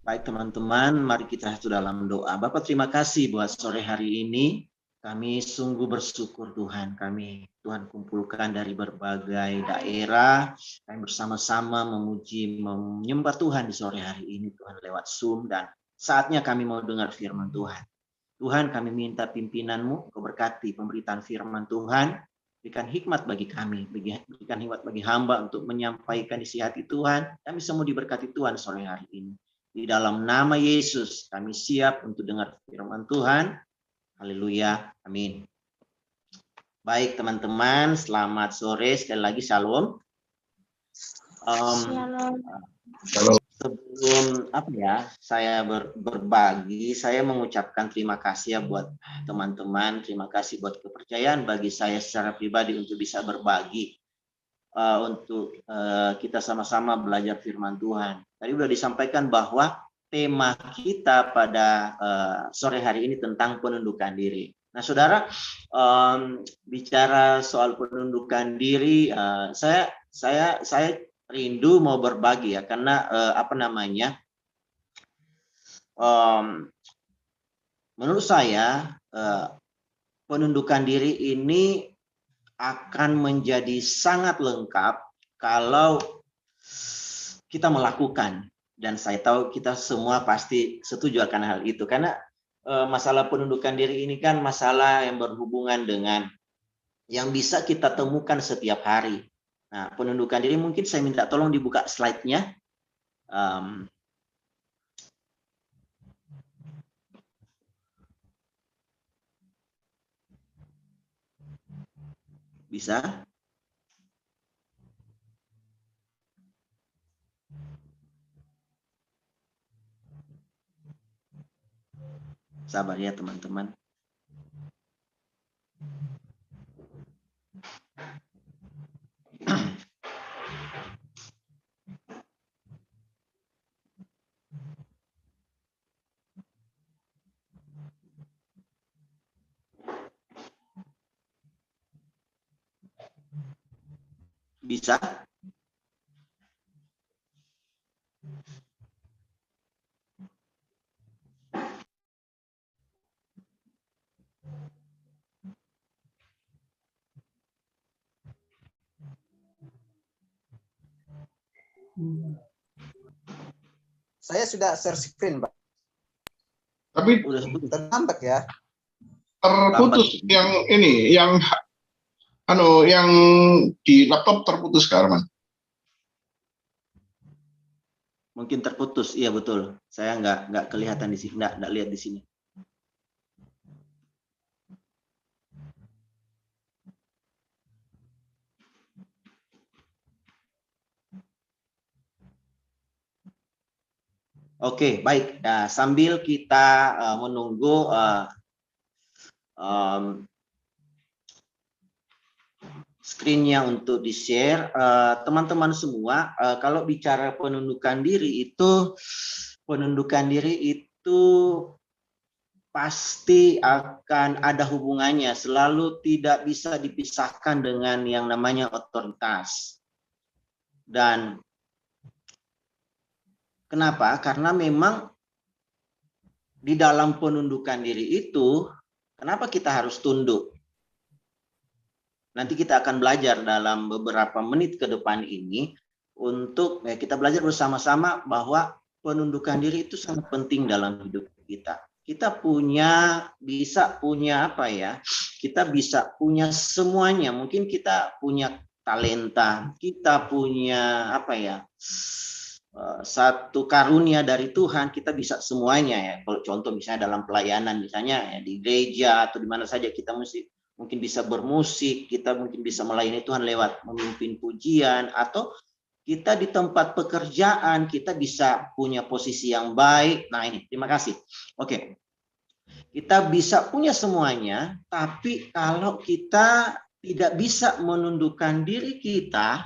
Baik teman-teman, mari kita dalam doa. Bapak terima kasih buat sore hari ini. Kami sungguh bersyukur Tuhan. Tuhan kumpulkan dari berbagai daerah. Kami bersama-sama memuji, menyembah Tuhan di sore hari ini Tuhan lewat Zoom. Dan saatnya kami mau dengar firman Tuhan. Tuhan kami minta pimpinan-Mu, Engkau berkati pemberitaan firman Tuhan. Berikan hikmat bagi kami, berikan hikmat bagi hamba untuk menyampaikan isi hati Tuhan. Kami semua diberkati Tuhan sore hari ini. Di dalam nama Yesus, kami siap untuk dengar firman Tuhan. Haleluya. Amin. Baik teman-teman, selamat sore. Sekali lagi shalom. Sebelum saya berbagi, saya mengucapkan terima kasih ya buat teman-teman. Terima kasih buat kepercayaan bagi saya secara pribadi untuk bisa berbagi. Untuk kita sama-sama belajar firman Tuhan. Tadi sudah disampaikan bahwa tema kita pada sore hari ini tentang penundukan diri. Nah, saudara, bicara soal penundukan diri, saya rindu mau berbagi ya, karena menurut saya penundukan diri ini akan menjadi sangat lengkap kalau kita melakukan, dan saya tahu kita semua pasti setuju akan hal itu, karena masalah penundukan diri ini kan masalah yang berhubungan dengan yang bisa kita temukan setiap hari. Nah, penundukan diri mungkin saya minta tolong dibuka slide-nya. Bisa? Sabar ya teman-teman. Bisa? Saya sudah share screen, Pak. Tapi Udah terlambat ya. Terputus yang ini, yang di laptop terputus ke Arman. Mungkin terputus, iya betul. Saya nggak kelihatan di sini, nggak lihat di sini. Oke, baik. Nah, sambil kita menunggu screen-nya untuk di-share, teman-teman semua, kalau bicara penundukan diri itu pasti akan ada hubungannya, selalu tidak bisa dipisahkan dengan yang namanya otoritas. Dan kenapa? Karena memang di dalam penundukan diri itu, kenapa kita harus tunduk? Nanti kita akan belajar dalam beberapa menit ke depan ini untuk kita belajar bersama-sama bahwa penundukan diri itu sangat penting dalam hidup kita. Kita bisa punya kita bisa punya semuanya. Mungkin kita punya talenta, kita punya satu karunia dari Tuhan, kita bisa semuanya ya. Kalau contoh misalnya dalam pelayanan, misalnya ya, di gereja atau di mana saja kita mungkin bisa bermusik, kita mungkin bisa melayani Tuhan lewat memimpin pujian, atau kita di tempat pekerjaan kita bisa punya posisi yang baik. Nah ini, terima kasih. Oke, kita bisa punya semuanya, tapi kalau kita tidak bisa menundukkan diri kita,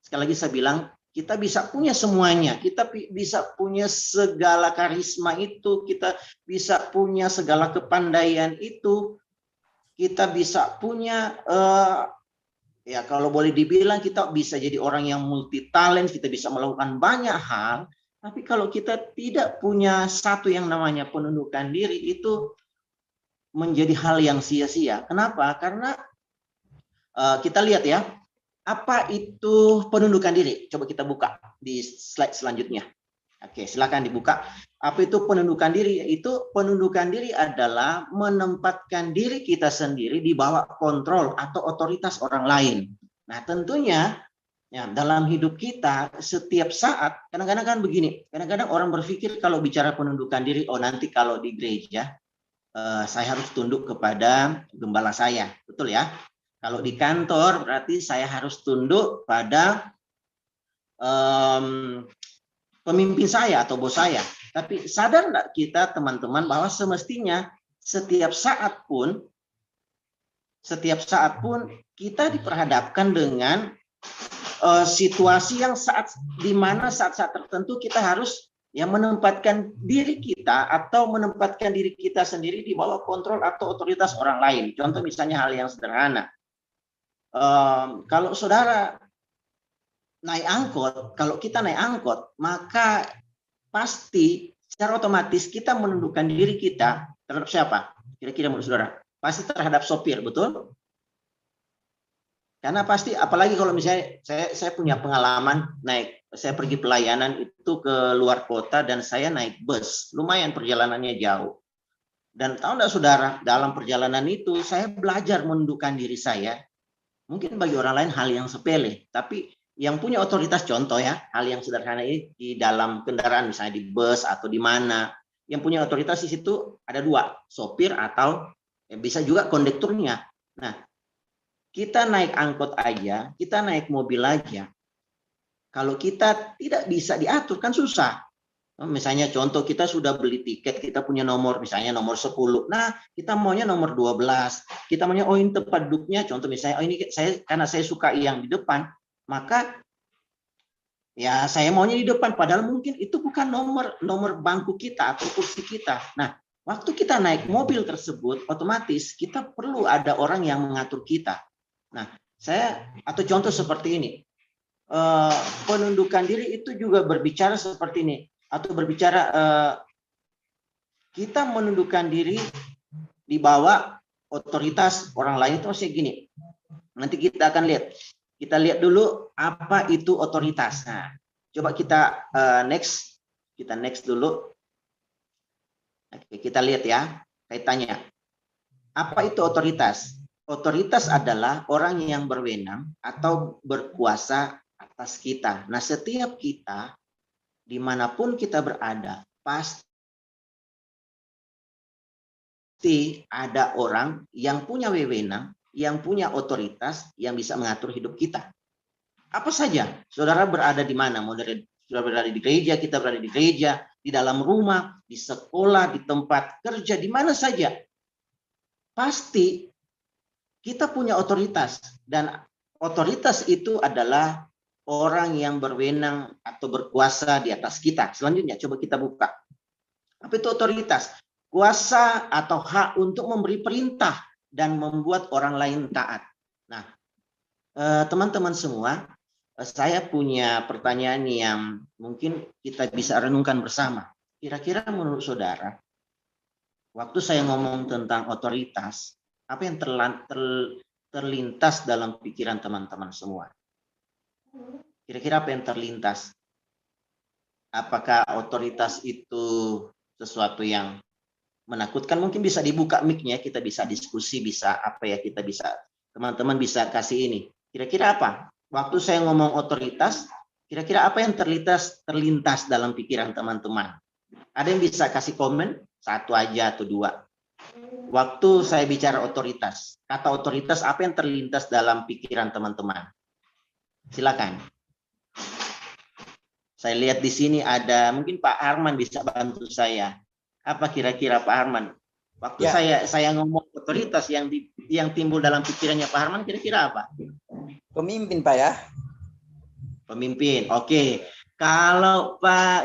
sekali lagi saya bilang, kita bisa punya semuanya, kita bisa punya segala karisma itu, kita bisa punya segala kepandaian itu, kita bisa punya, ya kalau boleh dibilang kita bisa jadi orang yang multi talent, kita bisa melakukan banyak hal, Tapi kalau kita tidak punya satu yang namanya penundukan diri, itu menjadi hal yang sia-sia. Kenapa? Karena kita lihat ya, apa itu penundukan diri? Coba kita buka di slide selanjutnya. Oke, silakan dibuka. Apa itu penundukan diri? Itu penundukan diri adalah menempatkan diri kita sendiri di bawah kontrol atau otoritas orang lain. Nah, tentunya ya, dalam hidup kita setiap saat, kadang-kadang kan begini, kadang-kadang orang berpikir kalau bicara penundukan diri, oh nanti kalau di gereja saya harus tunduk kepada gembala saya, betul ya? Kalau di kantor berarti saya harus tunduk pada pemimpin saya atau bos saya. Tapi sadar nggak kita teman-teman bahwa semestinya setiap saat pun kita diperhadapkan dengan situasi yang di mana saat-saat tertentu kita harus ya menempatkan diri kita atau menempatkan diri kita sendiri di bawah kontrol atau otoritas orang lain. Contoh misalnya hal yang sederhana. Kalau saudara naik angkot, kalau kita naik angkot, maka pasti secara otomatis kita menundukkan diri kita terhadap siapa? Kira-kira menurut saudara? Pasti terhadap sopir, betul? Karena pasti, apalagi kalau misalnya saya punya pengalaman saya pergi pelayanan itu ke luar kota dan saya naik bus, lumayan perjalanannya jauh. Dan tahu nggak saudara, dalam perjalanan itu saya belajar menundukkan diri saya. Mungkin bagi orang lain hal yang sepele, tapi yang punya otoritas, contoh ya, hal yang sederhana ini di dalam kendaraan, misalnya di bus atau di mana, yang punya otoritas di situ ada dua, sopir atau bisa juga kondekturnya. Nah, kita naik angkot aja, kita naik mobil aja, kalau kita tidak bisa diatur kan susah. Misalnya contoh kita sudah beli tiket, kita punya nomor, misalnya nomor 10. Nah, kita maunya nomor 12. Kita maunya, oh ini tempat duduknya, contoh misalnya, oh ini karena saya suka yang di depan, maka ya saya maunya di depan, padahal mungkin itu bukan nomor bangku kita atau kursi kita. Nah, waktu kita naik mobil tersebut, otomatis kita perlu ada orang yang mengatur kita. Nah, atau contoh seperti ini, penundukan diri itu juga berbicara seperti ini, atau berbicara kita menundukkan diri di bawah otoritas orang lain. Itu maksudnya gini, nanti kita akan lihat. Kita lihat dulu apa itu otoritas. Nah, coba kita next dulu. Oke, kita lihat ya kaitannya. Apa itu otoritas? Otoritas adalah orang yang berwenang atau berkuasa atas kita. Nah, setiap kita, dimanapun kita berada, pasti ada orang yang punya wewenang, yang punya otoritas, yang bisa mengatur hidup kita. Apa saja, saudara berada di mana? Saudara berada di gereja, kita berada di gereja, di dalam rumah, di sekolah, di tempat kerja, di mana saja. Pasti kita punya otoritas, dan otoritas itu adalah orang yang berwenang atau berkuasa di atas kita. Selanjutnya, coba kita buka. Apa itu otoritas? Kuasa atau hak untuk memberi perintah dan membuat orang lain taat. Nah, teman-teman semua, saya punya pertanyaan yang mungkin kita bisa renungkan bersama. Kira-kira menurut saudara, waktu saya ngomong tentang otoritas, apa yang terlintas dalam pikiran teman-teman semua? Kira-kira apa yang terlintas? Apakah otoritas itu sesuatu yang menakutkan? Mungkin bisa dibuka mic-nya, kita bisa diskusi, bisa apa ya, kita bisa, teman-teman bisa kasih ini. Kira-kira apa? Waktu saya ngomong otoritas, kira-kira apa yang terlintas dalam pikiran teman-teman? Ada yang bisa kasih komen? Satu aja atau dua. Waktu saya bicara otoritas, kata otoritas, apa yang terlintas dalam pikiran teman-teman? Silakan. Saya lihat di sini ada, mungkin Pak Arman bisa bantu saya. Apa kira-kira Pak Arman? Waktu saya ngomong otoritas, yang timbul dalam pikirannya Pak Arman kira-kira apa? Pemimpin, Pak ya. Pemimpin. Oke. Kalau Pak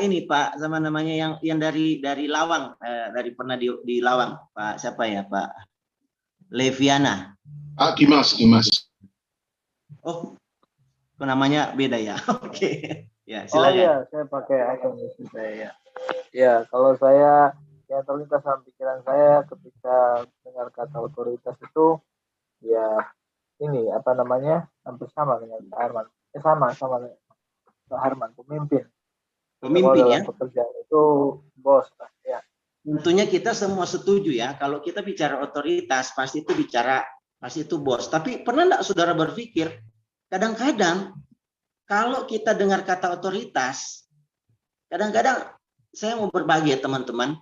sama namanya yang dari Lawang, dari pernah di Lawang, Pak siapa ya, Pak Leviana. Dimas. Oh, namanya beda ya. Oke. Ya, Oh silakan. iya, saya pakai akun istri saya ya. Ya, kalau saya yang terlintas dalam pikiran saya ketika dengar kata otoritas itu ya ini apa namanya hampir sama dengan Pak Harman. Sama dengan Pak Harman, pemimpin. Kalau Pemimpin ya. dalam pekerjaan itu bos, Pak. Ya. Tentunya kita semua setuju ya, kalau kita bicara otoritas pasti itu bos. Tapi pernah enggak saudara berpikir, kadang-kadang kalau kita dengar kata otoritas, kadang-kadang saya mau berbagi ya teman-teman.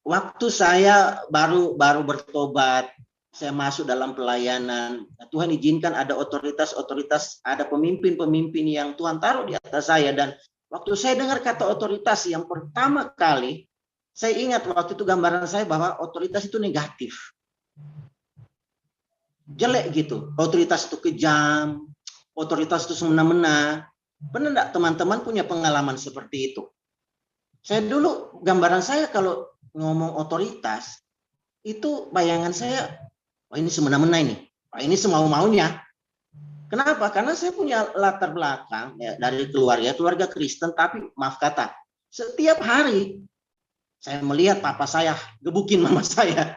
Waktu saya baru bertobat, saya masuk dalam pelayanan. Tuhan izinkan ada otoritas, ada pemimpin-pemimpin yang Tuhan taruh di atas saya. Dan waktu saya dengar kata otoritas yang pertama kali, saya ingat waktu itu gambaran saya bahwa otoritas itu negatif. Jelek gitu. Otoritas itu kejam, otoritas itu semena-mena. Benar enggak teman-teman punya pengalaman seperti itu? Saya dulu, gambaran saya kalau ngomong otoritas, itu bayangan saya, wah ini semena-mena ini, wah ini semau-maunya. Kenapa? Karena saya punya latar belakang ya, dari keluarga Kristen, tapi maaf kata, setiap hari saya melihat papa saya gebukin mama saya.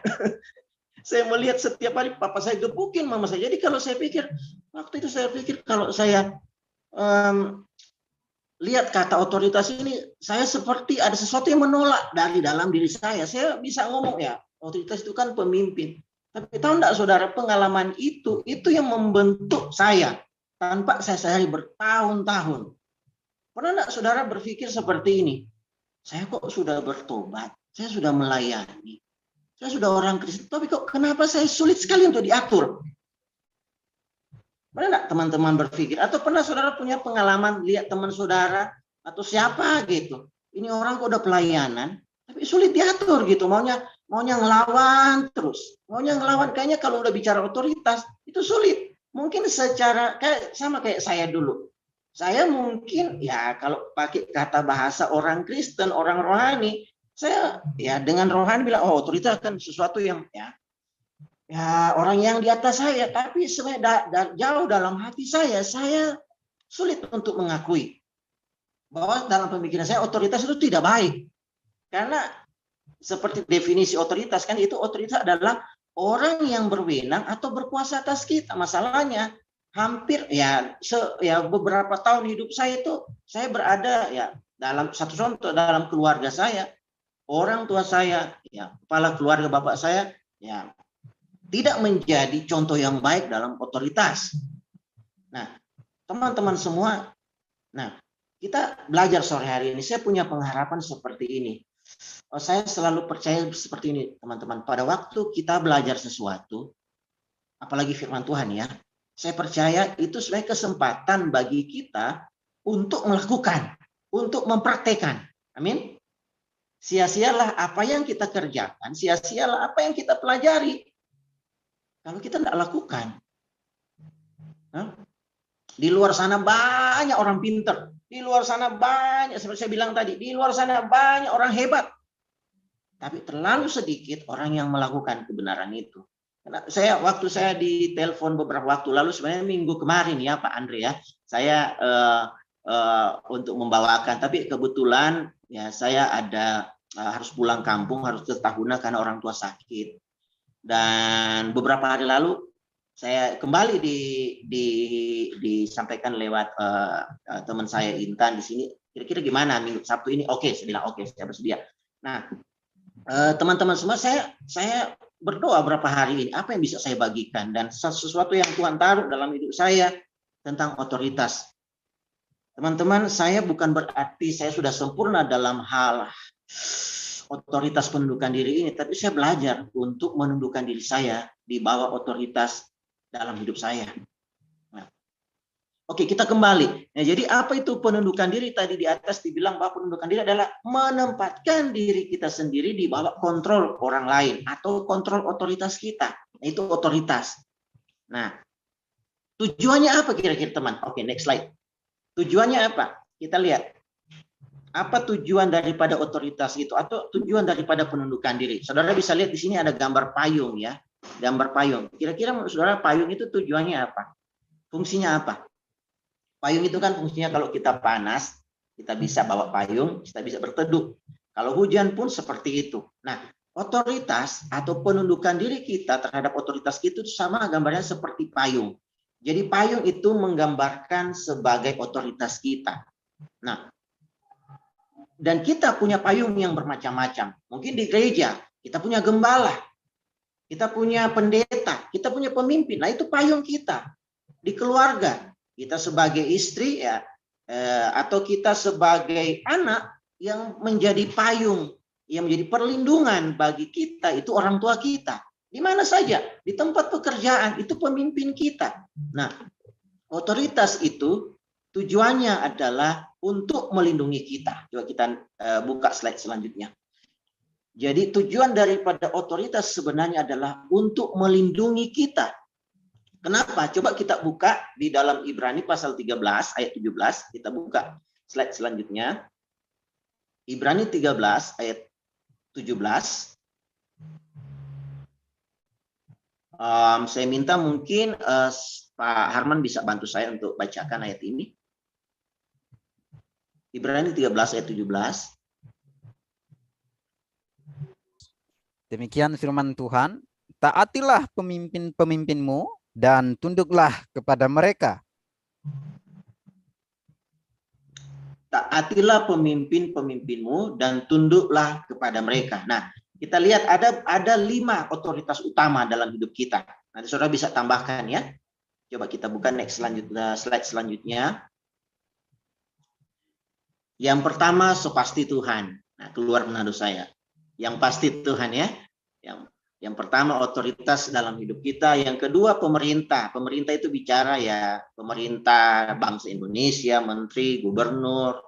Saya melihat setiap hari papa saya gebukin mama saya. Jadi kalau saya pikir, waktu itu saya pikir kalau saya lihat kata otoritas ini, saya seperti ada sesuatu yang menolak dari dalam diri saya. Saya bisa ngomong ya, otoritas itu kan pemimpin. Tapi tahu enggak saudara, pengalaman itu yang membentuk saya tanpa saya sadari bertahun-tahun. Pernah enggak saudara berpikir seperti ini? Saya kok sudah bertobat, saya sudah melayani, saya sudah orang Kristen, tapi kok kenapa saya sulit sekali untuk diatur? Pernah enggak teman-teman berpikir? Atau pernah saudara punya pengalaman lihat teman saudara atau siapa gitu? Ini orang kok udah pelayanan, tapi sulit diatur gitu. Maunya ngelawan terus. Maunya ngelawan, kayaknya kalau udah bicara otoritas itu sulit. Mungkin secara sama kayak saya dulu. Saya mungkin ya kalau pakai kata bahasa orang Kristen, orang rohani, saya ya dengan rohani bilang otoritas kan sesuatu yang ya orang yang di atas saya, tapi sebenarnya jauh dalam hati saya sulit untuk mengakui bahwa dalam pemikiran saya otoritas itu tidak baik. Karena seperti definisi otoritas kan, itu otoritas adalah orang yang berwenang atau berkuasa atas kita. Masalahnya hampir beberapa tahun hidup saya itu saya berada ya dalam satu contoh dalam keluarga saya, orang tua saya ya kepala keluarga bapak saya ya tidak menjadi contoh yang baik dalam otoritas. Nah, teman-teman semua, kita belajar sore hari ini, saya punya pengharapan seperti ini. Saya selalu percaya seperti ini, teman-teman. Pada waktu kita belajar sesuatu, apalagi firman Tuhan ya, saya percaya itu sebagai kesempatan bagi kita untuk melakukan, untuk mempraktekkan. Amin. Sia-sialah apa yang kita kerjakan, sia-sialah apa yang kita pelajari kalau kita tidak lakukan. Di luar sana banyak orang pintar, di luar sana banyak, seperti saya bilang tadi, di luar sana banyak orang hebat, tapi terlalu sedikit orang yang melakukan kebenaran itu. Waktu saya ditelepon beberapa waktu lalu, sebenarnya minggu kemarin ya Pak Andre ya, saya untuk membawakan, tapi kebetulan ya saya harus pulang kampung, harus ke Tahuna karena orang tua sakit. Dan beberapa hari lalu saya kembali disampaikan lewat teman saya Intan di sini, kira-kira gimana minggu Sabtu ini? Oke, saya bilang oke, saya bersedia. Nah, teman-teman semua, saya berdoa berapa hari ini, apa yang bisa saya bagikan, dan sesuatu yang Tuhan taruh dalam hidup saya tentang otoritas. Teman-teman, saya bukan berarti saya sudah sempurna dalam hal otoritas penundukan diri ini, tapi saya belajar untuk menundukkan diri saya di bawah otoritas dalam hidup saya. Oke, kita kembali. Nah, jadi apa itu penundukan diri? Tadi di atas dibilang bahwa penundukan diri adalah menempatkan diri kita sendiri di bawah kontrol orang lain atau kontrol otoritas kita. Nah, itu otoritas. Nah, tujuannya apa kira-kira teman? Oke, next slide. Tujuannya apa? Kita lihat. Apa tujuan daripada otoritas itu atau tujuan daripada penundukan diri? Saudara bisa lihat di sini ada gambar payung ya. Gambar payung. Kira-kira saudara, payung itu tujuannya apa? Fungsinya apa? Payung itu kan fungsinya kalau kita panas, kita bisa bawa payung, kita bisa berteduh. Kalau hujan pun seperti itu. Nah, otoritas atau penundukan diri kita terhadap otoritas itu sama gambarnya seperti payung. Jadi payung itu menggambarkan sebagai otoritas kita. Nah, dan kita punya payung yang bermacam-macam. Mungkin di gereja kita punya gembala, kita punya pendeta, kita punya pemimpin. Nah, itu payung kita. Di keluarga kita sebagai istri ya, atau kita sebagai anak yang menjadi payung, yang menjadi perlindungan bagi kita itu orang tua kita. Di mana saja, di tempat pekerjaan itu pemimpin kita. Nah, otoritas itu tujuannya adalah untuk melindungi kita. Coba kita buka slide selanjutnya. Jadi tujuan daripada otoritas sebenarnya adalah untuk melindungi kita. Kenapa? Coba kita buka di dalam Ibrani pasal 13 ayat 17. Kita buka slide selanjutnya. Ibrani 13 ayat 17. Saya minta mungkin Pak Harman bisa bantu saya untuk bacakan ayat ini. Ibrani 13 ayat 17. Demikian firman Tuhan, taatilah pemimpin-pemimpinmu dan tunduklah kepada mereka. Taatilah pemimpin-pemimpinmu dan tunduklah kepada mereka. Nah, kita lihat ada 5 otoritas utama dalam hidup kita. Nanti saudara bisa tambahkan ya. Coba kita buka slide selanjutnya. Yang pertama, so pasti Tuhan. Nah, keluar menado saya. Yang pasti Tuhan ya. Yang pertama otoritas dalam hidup kita. Yang kedua pemerintah. Pemerintah itu bicara ya pemerintah bangsa Indonesia, menteri, gubernur,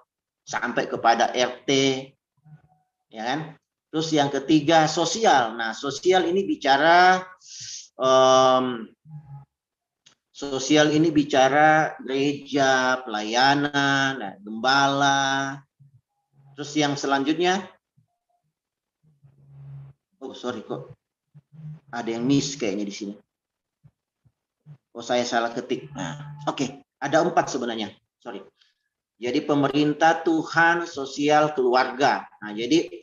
sampai kepada RT, ya kan? Terus yang ketiga sosial. Nah sosial ini bicara gereja, pelayanan, gembala. Terus yang selanjutnya, oh sorry kok. Ada yang miss kayaknya di sini. Oh, saya salah ketik. Nah, oke. Ada 4 sebenarnya. Sorry. Jadi pemerintah, Tuhan, sosial, keluarga. Nah, jadi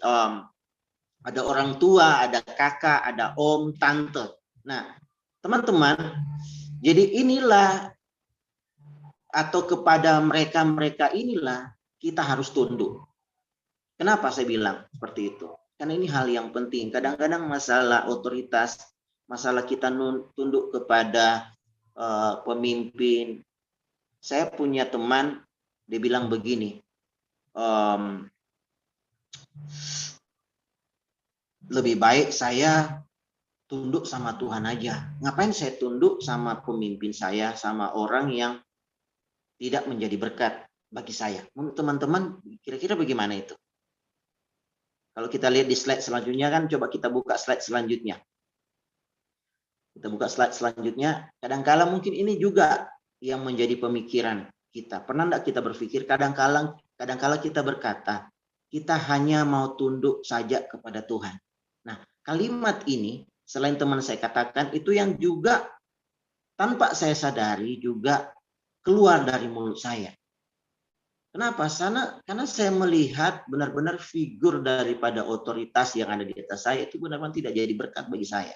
ada orang tua, ada kakak, ada om, tante. Nah, teman-teman, jadi inilah atau kepada mereka-mereka inilah kita harus tunduk. Kenapa saya bilang seperti itu? Karena ini hal yang penting. Kadang-kadang masalah otoritas, masalah kita tunduk kepada pemimpin. Saya punya teman, dia bilang begini, lebih baik saya tunduk sama Tuhan aja. Ngapain saya tunduk sama pemimpin saya, sama orang yang tidak menjadi berkat bagi saya? Teman-teman, kira-kira bagaimana itu? Kalau kita lihat di slide selanjutnya kan, coba kita buka slide selanjutnya. Kita buka slide selanjutnya. Kadang-kala mungkin ini juga yang menjadi pemikiran kita. Pernah enggak kita berpikir kadang-kala kita berkata, kita hanya mau tunduk saja kepada Tuhan. Nah, kalimat ini selain teman saya katakan, itu yang juga tanpa saya sadari juga keluar dari mulut saya. Kenapa? Karena saya melihat benar-benar figur daripada otoritas yang ada di atas saya itu benar-benar tidak jadi berkat bagi saya.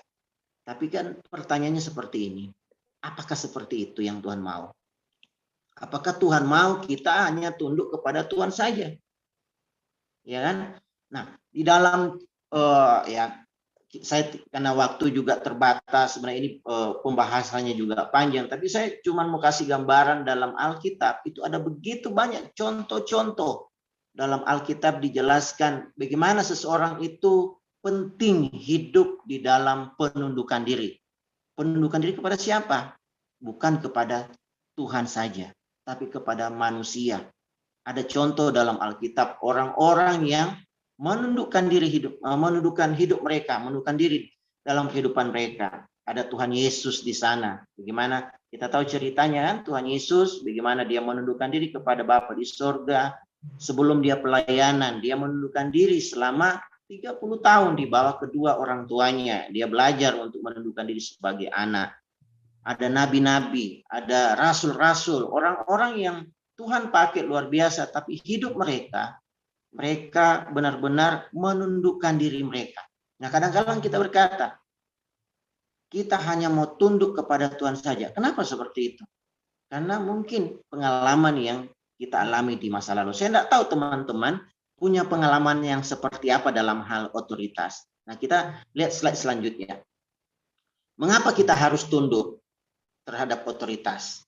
Tapi kan pertanyaannya seperti ini. Apakah seperti itu yang Tuhan mau? Apakah Tuhan mau kita hanya tunduk kepada Tuhan saja? Ya kan? Nah, di dalam saya karena waktu juga terbatas, sebenarnya ini pembahasannya juga panjang, tapi saya cuma mau kasih gambaran dalam Alkitab itu ada begitu banyak contoh-contoh dalam Alkitab dijelaskan bagaimana seseorang itu penting hidup di dalam penundukan diri. Penundukan diri kepada siapa? Bukan kepada Tuhan saja, tapi kepada manusia. Ada contoh dalam Alkitab orang-orang yang menundukkan hidup mereka, menundukkan diri dalam kehidupan mereka. Ada Tuhan Yesus di sana. Bagaimana kita tahu ceritanya kan, Tuhan Yesus bagaimana dia menundukkan diri kepada Bapa di surga. Sebelum dia pelayanan, dia menundukkan diri selama 30 tahun di bawah kedua orang tuanya. Dia belajar untuk menundukkan diri sebagai anak. Ada nabi-nabi, ada rasul-rasul, orang-orang yang Tuhan pakai luar biasa, tapi hidup mereka benar-benar menundukkan diri mereka. Nah, kadang-kadang kita berkata, kita hanya mau tunduk kepada Tuhan saja. Kenapa seperti itu? Karena mungkin pengalaman yang kita alami di masa lalu. Saya tidak tahu teman-teman punya pengalaman yang seperti apa dalam hal otoritas. Nah, kita lihat slide selanjutnya. Mengapa kita harus tunduk terhadap otoritas?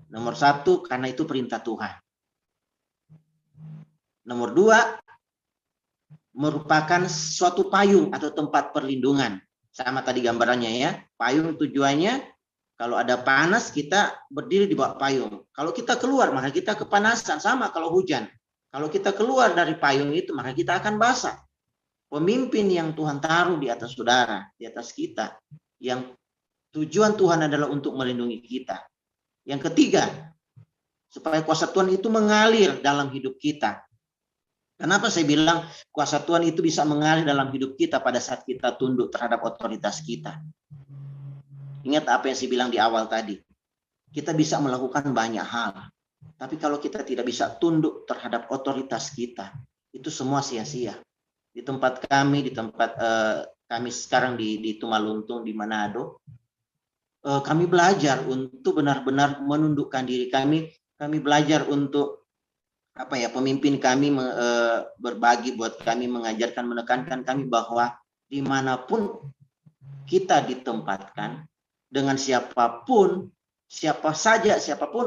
Nomor satu, karena itu perintah Tuhan. Nomor dua, merupakan suatu payung atau tempat perlindungan. Sama tadi gambarannya ya. Payung tujuannya, kalau ada panas kita berdiri di bawah payung. Kalau kita keluar, maka kita kepanasan. Sama kalau hujan. Kalau kita keluar dari payung itu, maka kita akan basah. Pemimpin yang Tuhan taruh di atas saudara, di atas kita, yang tujuan Tuhan adalah untuk melindungi kita. Yang ketiga, supaya kuasa Tuhan itu mengalir dalam hidup kita. Kenapa saya bilang kuasa Tuhan itu bisa mengalir dalam hidup kita pada saat kita tunduk terhadap otoritas kita? Ingat apa yang saya bilang di awal tadi. Kita bisa melakukan banyak hal. Tapi kalau kita tidak bisa tunduk terhadap otoritas kita, itu semua sia-sia. Di tempat kami, kami sekarang di Tumaluntung, di Manado, kami belajar untuk benar-benar menundukkan diri kami. Kami belajar untuk pemimpin kami berbagi buat kami, mengajarkan, menekankan kami bahwa dimanapun kita ditempatkan, dengan siapapun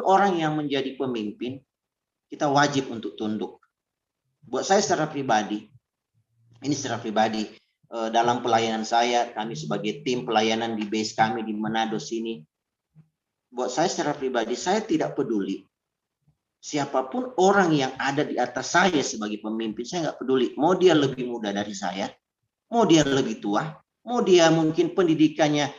orang yang menjadi pemimpin, kita wajib untuk tunduk. Buat saya secara pribadi, dalam pelayanan saya, kami sebagai tim pelayanan di base kami di Manado sini, buat saya secara pribadi, saya tidak peduli siapapun orang yang ada di atas saya sebagai pemimpin. Saya nggak peduli, mau dia lebih muda dari saya, mau dia lebih tua, mau dia mungkin pendidikannya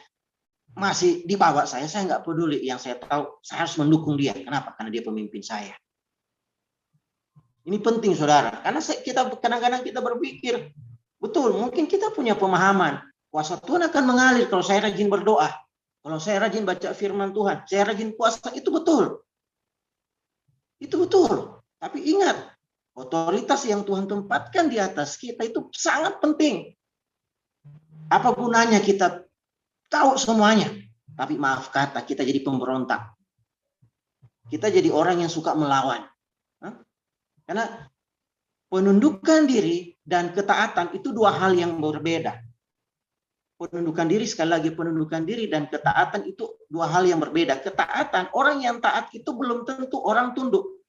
masih di bawah saya nggak peduli. Yang saya tahu, saya harus mendukung dia. Kenapa? Karena dia pemimpin saya. Ini penting, saudara, karena kadang-kadang kita berpikir, betul, mungkin kita punya pemahaman, kuasa Tuhan akan mengalir kalau saya rajin berdoa, kalau saya rajin baca firman Tuhan, saya rajin puasa, itu betul. Itu betul. Tapi ingat, otoritas yang Tuhan tempatkan di atas kita itu sangat penting. Apa gunanya kita tahu semuanya, tapi maaf kata, kita jadi pemberontak. Kita jadi orang yang suka melawan. Karena penundukan diri dan ketaatan itu dua hal yang berbeda. Penundukan diri, sekali lagi, penundukan diri dan ketaatan itu dua hal yang berbeda. Ketaatan, orang yang taat itu belum tentu orang tunduk.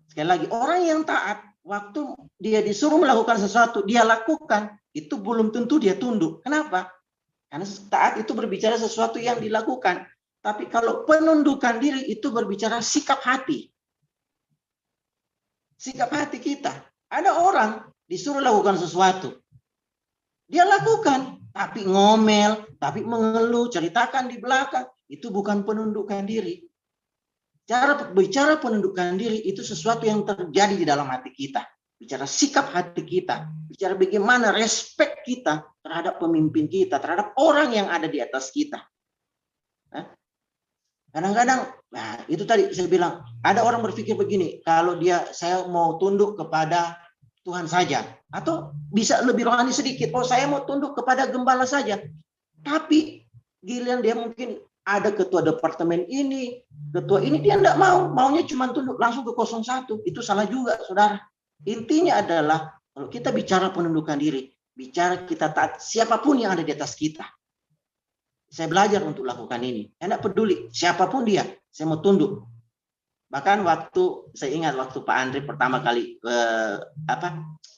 Sekali lagi, orang yang taat, waktu dia disuruh melakukan sesuatu, dia lakukan, itu belum tentu dia tunduk. Kenapa? Karena taat itu berbicara sesuatu yang dilakukan. Tapi kalau penundukan diri itu berbicara sikap hati. Sikap hati kita. Ada orang disuruh lakukan sesuatu, dia lakukan, tapi ngomel, tapi mengeluh, ceritakan di belakang. Itu bukan penundukan diri. Cara bicara penundukan diri itu sesuatu yang terjadi di dalam hati kita. Bicara sikap hati kita. Bicara bagaimana respect kita terhadap pemimpin kita, terhadap orang yang ada di atas kita. Kadang-kadang, nah itu tadi saya bilang, ada orang berpikir begini, kalau saya mau tunduk kepada Tuhan saja, atau bisa lebih rohani sedikit, saya mau tunduk kepada gembala saja. Tapi giliran dia mungkin ada ketua departemen ini, ketua ini, dia enggak maunya cuma tunduk langsung ke 01. Itu salah juga, saudara. Intinya adalah, kalau kita bicara penundukan diri, bicara kita taat siapapun yang ada di atas kita. Saya belajar untuk lakukan ini. Saya tidak peduli siapapun dia, saya mau tunduk. Bahkan saya ingat waktu Pak Andri pertama kali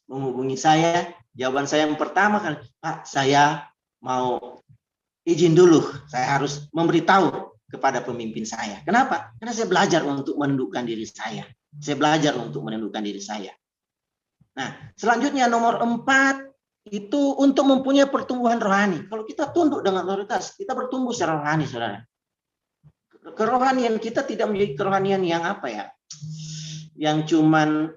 menghubungi saya, jawaban saya yang pertama kali, Pak, saya mau izin dulu, saya harus memberitahu kepada pemimpin saya. Kenapa? Karena saya belajar untuk menundukkan diri saya. Saya belajar untuk menundukkan diri saya. Nah, selanjutnya nomor 4, itu untuk mempunyai pertumbuhan rohani. Kalau kita tunduk dengan otoritas, kita bertumbuh secara rohani, saudara. Kerohanian kita tidak menjadi kerohanian yang yang cuman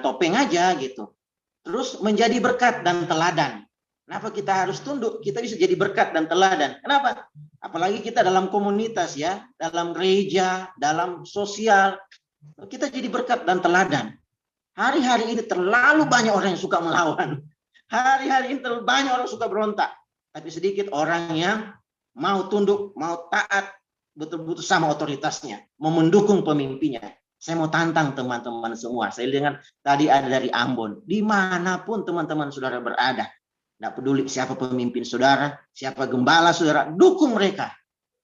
topeng aja gitu. Terus menjadi berkat dan teladan. Kenapa kita harus tunduk? Kita bisa jadi berkat dan teladan. Kenapa? Apalagi kita dalam komunitas ya, dalam gereja, dalam sosial, kita jadi berkat dan teladan. Hari-hari ini terlalu banyak orang yang suka melawan. Hari-hari ini terlalu banyak orang suka berontak. Tapi sedikit orang yang mau tunduk, mau taat, betul-betul sama otoritasnya, mau mendukung pemimpinnya. Saya mau tantang teman-teman semua. Saya dengar tadi ada dari Ambon. Dimanapun teman-teman saudara berada, tidak peduli siapa pemimpin saudara, siapa gembala saudara, dukung mereka.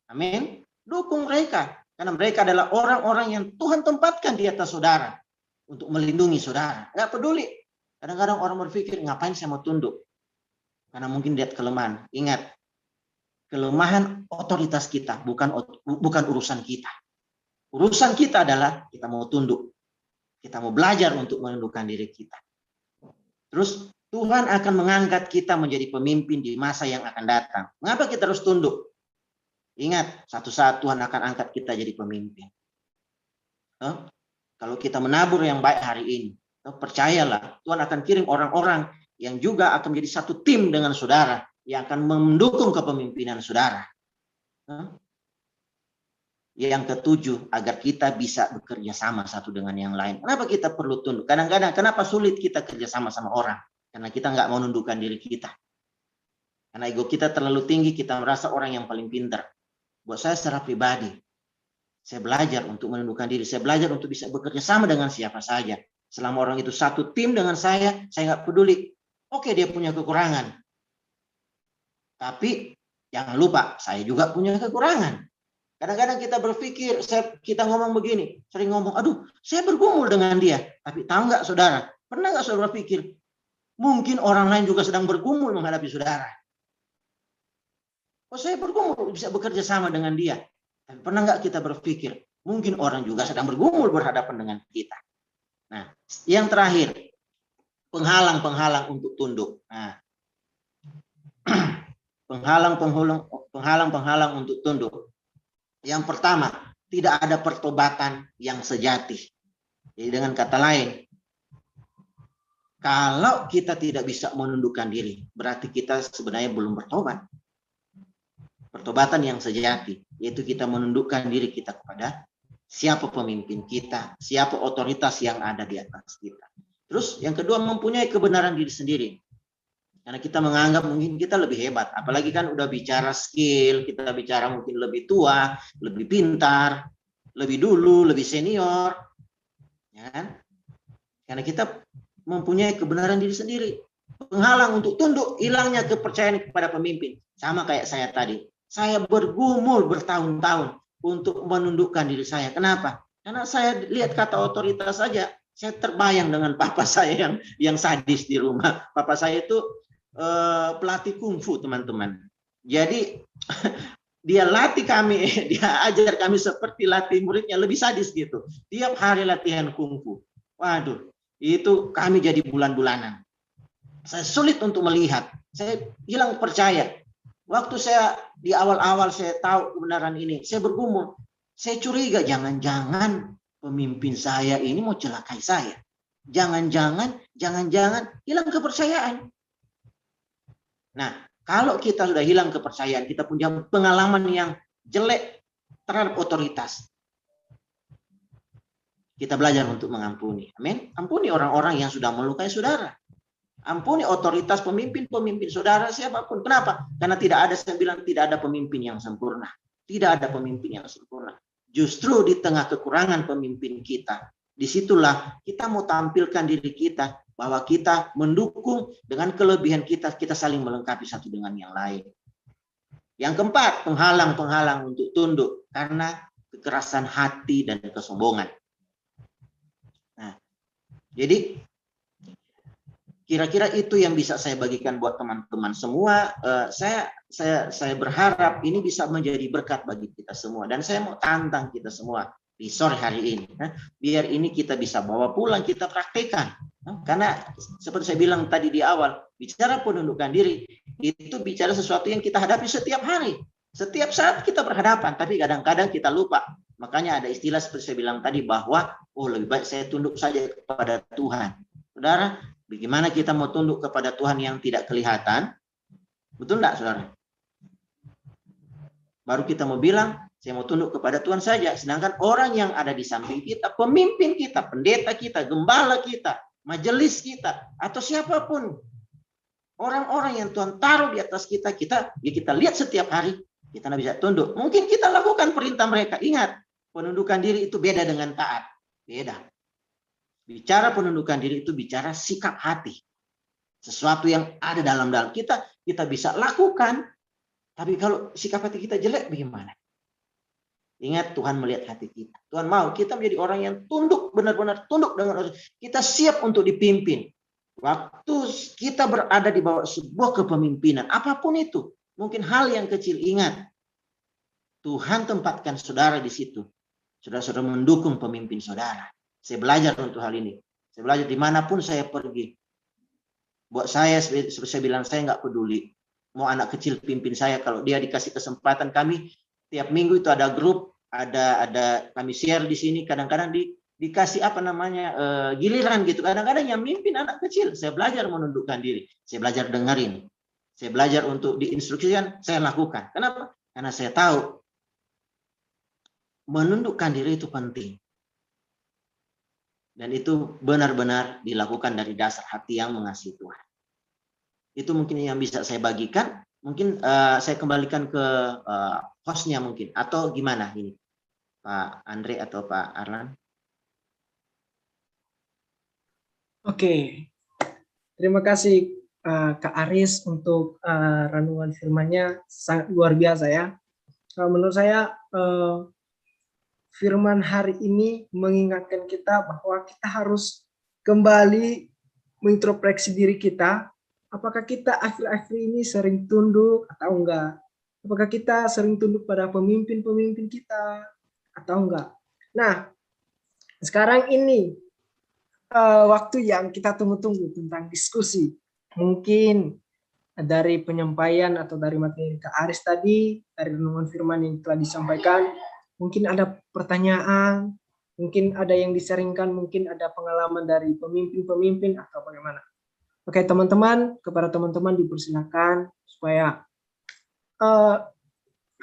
Amin. Dukung mereka. Karena mereka adalah orang-orang yang Tuhan tempatkan di atas saudara untuk melindungi saudara. Nggak peduli. Kadang-kadang orang berpikir, ngapain saya mau tunduk? Karena mungkin lihat kelemahan. Ingat, kelemahan otoritas kita, bukan urusan kita. Urusan kita adalah kita mau tunduk. Kita mau belajar untuk menundukkan diri kita. Terus Tuhan akan mengangkat kita menjadi pemimpin di masa yang akan datang. Mengapa kita harus tunduk? Ingat, satu saat Tuhan akan angkat kita jadi pemimpin. Kalau kita menabur yang baik hari ini, percayalah Tuhan akan kirim orang-orang yang juga akan menjadi satu tim dengan saudara, yang akan mendukung kepemimpinan saudara. Yang ketujuh, agar kita bisa bekerja sama satu dengan yang lain. Kenapa kita perlu tunduk? Kadang-kadang kenapa sulit kita kerja sama sama orang? Karena kita nggak mau nundukkan diri kita. Karena ego kita terlalu tinggi, kita merasa orang yang paling pintar. Buat saya secara pribadi, saya belajar untuk menundukkan diri. Saya belajar untuk bisa bekerja sama dengan siapa saja. Selama orang itu satu tim dengan saya nggak peduli. Oke, dia punya kekurangan. Tapi jangan lupa, saya juga punya kekurangan. Kadang-kadang kita berpikir, kita ngomong begini, sering ngomong, aduh, saya bergumul dengan dia. Tapi tahu nggak saudara, pernah nggak saudara berpikir, mungkin orang lain juga sedang bergumul menghadapi saudara. Oh, saya bergumul, bisa bekerja sama dengan dia. Tapi pernah nggak kita berpikir, mungkin orang juga sedang bergumul berhadapan dengan kita. Nah, yang terakhir, penghalang-penghalang untuk tunduk. Nah, penghalang-penghalang untuk tunduk. Yang pertama, tidak ada pertobatan yang sejati. Jadi dengan kata lain, kalau kita tidak bisa menundukkan diri, berarti kita sebenarnya belum bertobat. Pertobatan yang sejati, yaitu kita menundukkan diri kita kepada siapa pemimpin kita, siapa otoritas yang ada di atas kita. Terus yang kedua, mempunyai kebenaran diri sendiri. Karena kita menganggap mungkin kita lebih hebat. Apalagi kan udah bicara skill, kita bicara mungkin lebih tua, lebih pintar, lebih dulu, lebih senior. Ya kan? Karena kita mempunyai kebenaran diri sendiri. Penghalang untuk tunduk, hilangnya kepercayaan kepada pemimpin. Sama kayak saya tadi. Saya bergumul bertahun-tahun untuk menundukkan diri saya. Kenapa? Karena saya lihat kata otoritas saja, saya terbayang dengan papa saya yang sadis di rumah. Papa saya itu pelatih kungfu, teman-teman. Jadi dia latih kami, dia ajar kami seperti latih muridnya, lebih sadis gitu. Tiap hari latihan kungfu. Waduh, itu kami jadi bulan-bulanan. Saya sulit untuk melihat. Saya hilang percaya. Waktu saya di awal-awal saya tahu kebenaran ini, saya bergumul. Saya curiga, jangan-jangan pemimpin saya ini mau celakai saya. Jangan-jangan hilang kepercayaan. Nah, kalau kita sudah hilang kepercayaan, kita punya pengalaman yang jelek terhadap otoritas. Kita belajar untuk mengampuni. Amin. Ampuni orang-orang yang sudah melukai saudara. Ampuni otoritas pemimpin-pemimpin saudara siapapun. Kenapa? Karena tidak ada, saya bilang, tidak ada pemimpin yang sempurna. Tidak ada pemimpin yang sempurna. Justru di tengah kekurangan pemimpin kita, disitulah kita mau tampilkan diri kita, bahwa kita mendukung dengan kelebihan kita, kita saling melengkapi satu dengan yang lain. Yang keempat, penghalang-penghalang untuk tunduk karena kekerasan hati dan kesombongan. Nah, jadi kira-kira itu yang bisa saya bagikan buat teman-teman semua. Saya berharap ini bisa menjadi berkat bagi kita semua. Dan saya mau tantang kita semua di sore hari ini. Biar ini kita bisa bawa pulang, kita praktekkan. Karena seperti saya bilang tadi di awal, bicara penundukan diri, itu bicara sesuatu yang kita hadapi setiap hari. Setiap saat kita berhadapan, tapi kadang-kadang kita lupa. Makanya ada istilah seperti saya bilang tadi bahwa, lebih baik saya tunduk saja kepada Tuhan. Saudara, bagaimana kita mau tunduk kepada Tuhan yang tidak kelihatan? Betul enggak, saudara? Baru kita mau bilang, saya mau tunduk kepada Tuhan saja. Sedangkan orang yang ada di samping kita, pemimpin kita, pendeta kita, gembala kita, majelis kita, atau siapapun, orang-orang yang Tuhan taruh di atas kita, kita lihat setiap hari, kita tidak bisa tunduk. Mungkin kita lakukan perintah mereka. Ingat, penundukan diri itu beda dengan taat. Beda. Bicara penundukan diri itu bicara sikap hati. Sesuatu yang ada dalam kita bisa lakukan. Tapi kalau sikap hati kita jelek, bagaimana? Ingat, Tuhan melihat hati kita. Tuhan mau kita menjadi orang yang tunduk, benar-benar tunduk dengan orang. Kita siap untuk dipimpin. Waktu kita berada di bawah sebuah kepemimpinan, apapun itu, mungkin hal yang kecil, ingat, Tuhan tempatkan saudara di situ. Saudara-saudara mendukung pemimpin saudara. Saya belajar untuk hal ini. Saya belajar dimanapun saya pergi. Buat saya, seperti saya bilang, saya nggak peduli. Mau anak kecil pimpin saya, kalau dia dikasih kesempatan, kami tiap minggu itu ada grup, ada kami share di sini, kadang-kadang dikasih giliran gitu. Kadang-kadang yang mimpin anak kecil, saya belajar menundukkan diri, saya belajar dengerin, saya belajar untuk diinstruksikan, saya lakukan. Kenapa? Karena saya tahu menundukkan diri itu penting. Dan itu benar-benar dilakukan dari dasar hati yang mengasihi Tuhan. Itu mungkin yang bisa saya bagikan. Mungkin saya kembalikan ke hostnya mungkin. Atau gimana ini? Pak Andre atau Pak Arlan? Oke. Terima kasih Kak Aris untuk renungan firman-Nya. Sangat luar biasa ya. Menurut saya firman hari ini mengingatkan kita bahwa kita harus kembali mengintrospeksi diri kita. Apakah kita akhir-akhir ini sering tunduk atau enggak? Apakah kita sering tunduk pada pemimpin-pemimpin kita atau enggak? Nah, sekarang ini waktu yang kita tunggu-tunggu tentang diskusi. Mungkin dari penyampaian atau dari materi Kak Aris tadi, dari renungan firman yang telah disampaikan, mungkin ada pertanyaan, mungkin ada yang disaringkan, mungkin ada pengalaman dari pemimpin-pemimpin atau bagaimana. Oke teman-teman, kepada teman-teman dipersilakan supaya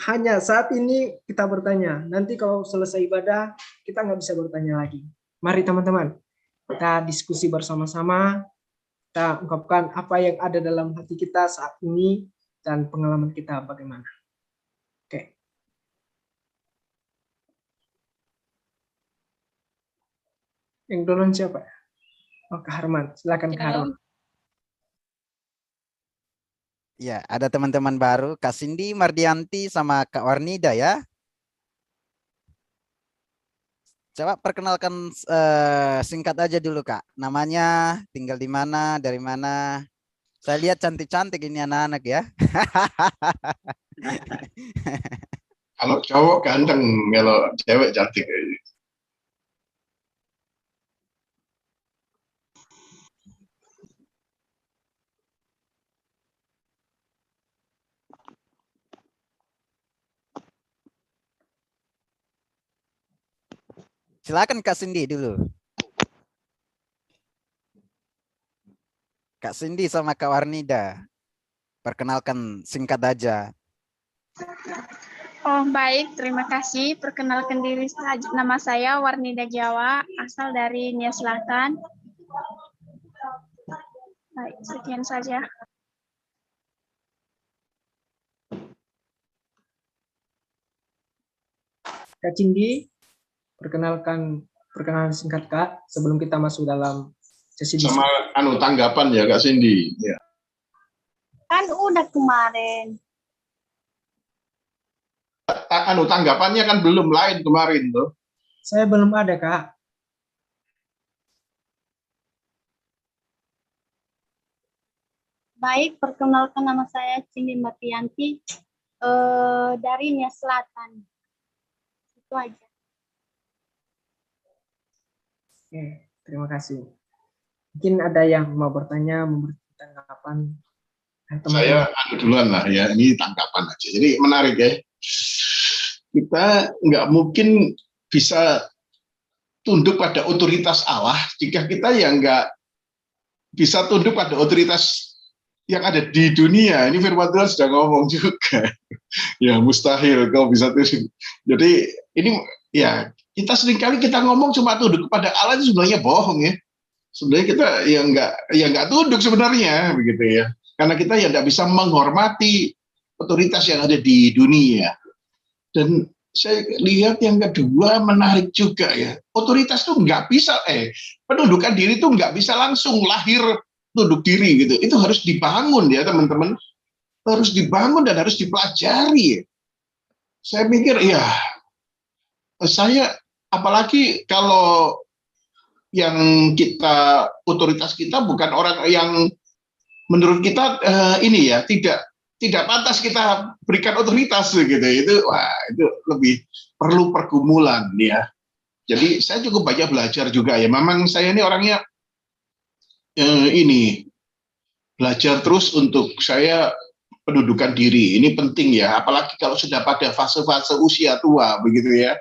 hanya saat ini kita bertanya. Nanti kalau selesai ibadah, kita nggak bisa bertanya lagi. Mari teman-teman, kita diskusi bersama-sama, kita ungkapkan apa yang ada dalam hati kita saat ini, dan pengalaman kita bagaimana. Oke. Yang duluan siapa? Oh, Kak Harman. Silakan Kak Harman. Ya, ada teman-teman baru, Kak Cindy, Mardianti, sama Kak Warnida ya. Coba perkenalkan singkat aja dulu Kak. Namanya, tinggal di mana, dari mana. Saya lihat cantik-cantik ini anak-anak ya. Kalau cowok ganteng, kalau cewek cantik. Silakan Kak Cindy dulu. Kak Cindy sama Kak Warnida. Perkenalkan singkat aja. Oh baik, terima kasih. Perkenalkan diri saja. Nama saya Warnida Jawa, asal dari Nia Selatan. Baik, sekian saja. Kak Cindy, perkenalan singkat Kak sebelum kita masuk dalam sesi diskusi. Sama tanggapan ya Kak Cindy. Ya. Kan udah kemarin. Tanggapannya kan belum lain kemarin tuh. Saya belum ada Kak. Baik, perkenalkan nama saya Cindy Mardianti dari Nia Selatan. Itu aja. Oke, terima kasih. Mungkin ada yang mau bertanya, memberi tanggapan. Saya duluan lah ya, ini tanggapan aja. Jadi menarik ya. Kita nggak mungkin bisa tunduk pada otoritas Allah jika kita yang nggak bisa tunduk pada otoritas yang ada di dunia. Ini firman Tuhan sudah ngomong juga. Ya mustahil kau bisa tunduk. Jadi ini ya kita seringkali kita ngomong cuma tunduk kepada Allah itu sebenarnya bohong ya. Sebenarnya kita ya nggak tunduk sebenarnya begitu ya. Karena kita ya nggak bisa menghormati otoritas yang ada di dunia. Dan saya lihat yang kedua menarik juga ya. Otoritas itu nggak bisa penundukan diri itu nggak bisa langsung lahir tunduk diri gitu. Itu harus dibangun ya teman-teman. Harus dibangun dan harus dipelajari. Saya mikir ya, saya apalagi kalau yang kita otoritas kita bukan orang yang menurut kita ini ya tidak pantas kita berikan otoritas gitu. Itu lebih perlu pergumulan ya. Jadi saya cukup banyak belajar juga ya. Memang saya ini orangnya ini belajar terus untuk saya pendudukan diri. Ini penting ya, apalagi kalau sudah pada fase-fase usia tua begitu ya.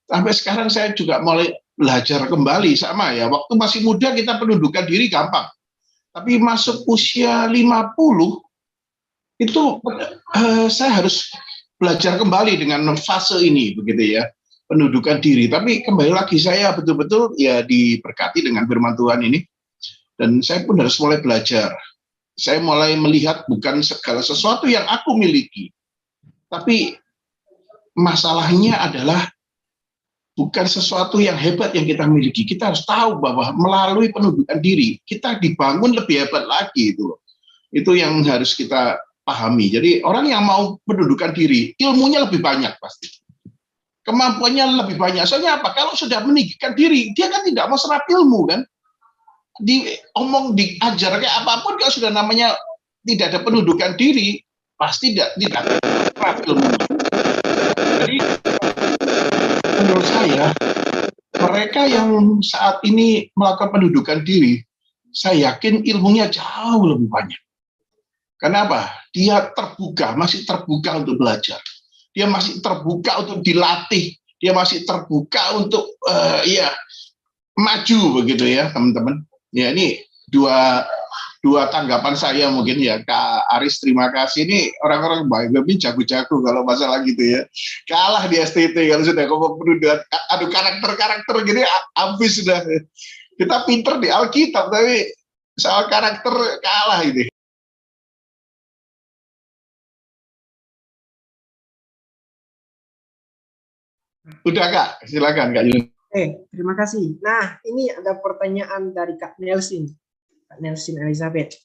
Sampai sekarang saya juga mulai belajar kembali sama ya. Waktu masih muda kita pendudukan diri gampang. Tapi masuk usia 50 itu saya harus belajar kembali dengan fase ini begitu ya. Pendudukan diri. Tapi kembali lagi saya betul-betul ya diberkati dengan firman Tuhan ini. Dan saya pun harus mulai belajar. Saya mulai melihat bukan segala sesuatu yang aku miliki. Tapi masalahnya adalah bukan sesuatu yang hebat yang kita miliki. Kita harus tahu bahwa melalui penundukan diri, kita dibangun lebih hebat lagi itu. Itu yang harus kita pahami. Jadi orang yang mau penundukan diri, ilmunya lebih banyak pasti. Kemampuannya lebih banyak. Soalnya apa? Kalau sudah meninggikan diri, dia kan tidak mau serap ilmu kan. Diajar kayak apapun kalau sudah namanya tidak ada pendudukan diri pasti tidak serap ilmu. Jadi menurut saya mereka yang saat ini melakukan pendudukan diri, saya yakin ilmunya jauh lebih banyak. Kenapa? Dia terbuka, masih terbuka untuk belajar. Dia masih terbuka untuk dilatih. Dia masih terbuka untuk maju begitu ya teman-teman. Ya ini dua tanggapan saya mungkin ya. Kak Aris terima kasih. Ini orang-orang baik lebih jago-jago kalau masalah gitu ya. Kalah di STT kalau sudah ngomong pendudukan, aduh karakter gini habis sudah. Kita pinter di Alkitab tapi soal karakter kalah ini. Udah Kak, silakan Kak Yun. Terima kasih. Nah, ini ada pertanyaan dari Kak Nelson Elizabeth.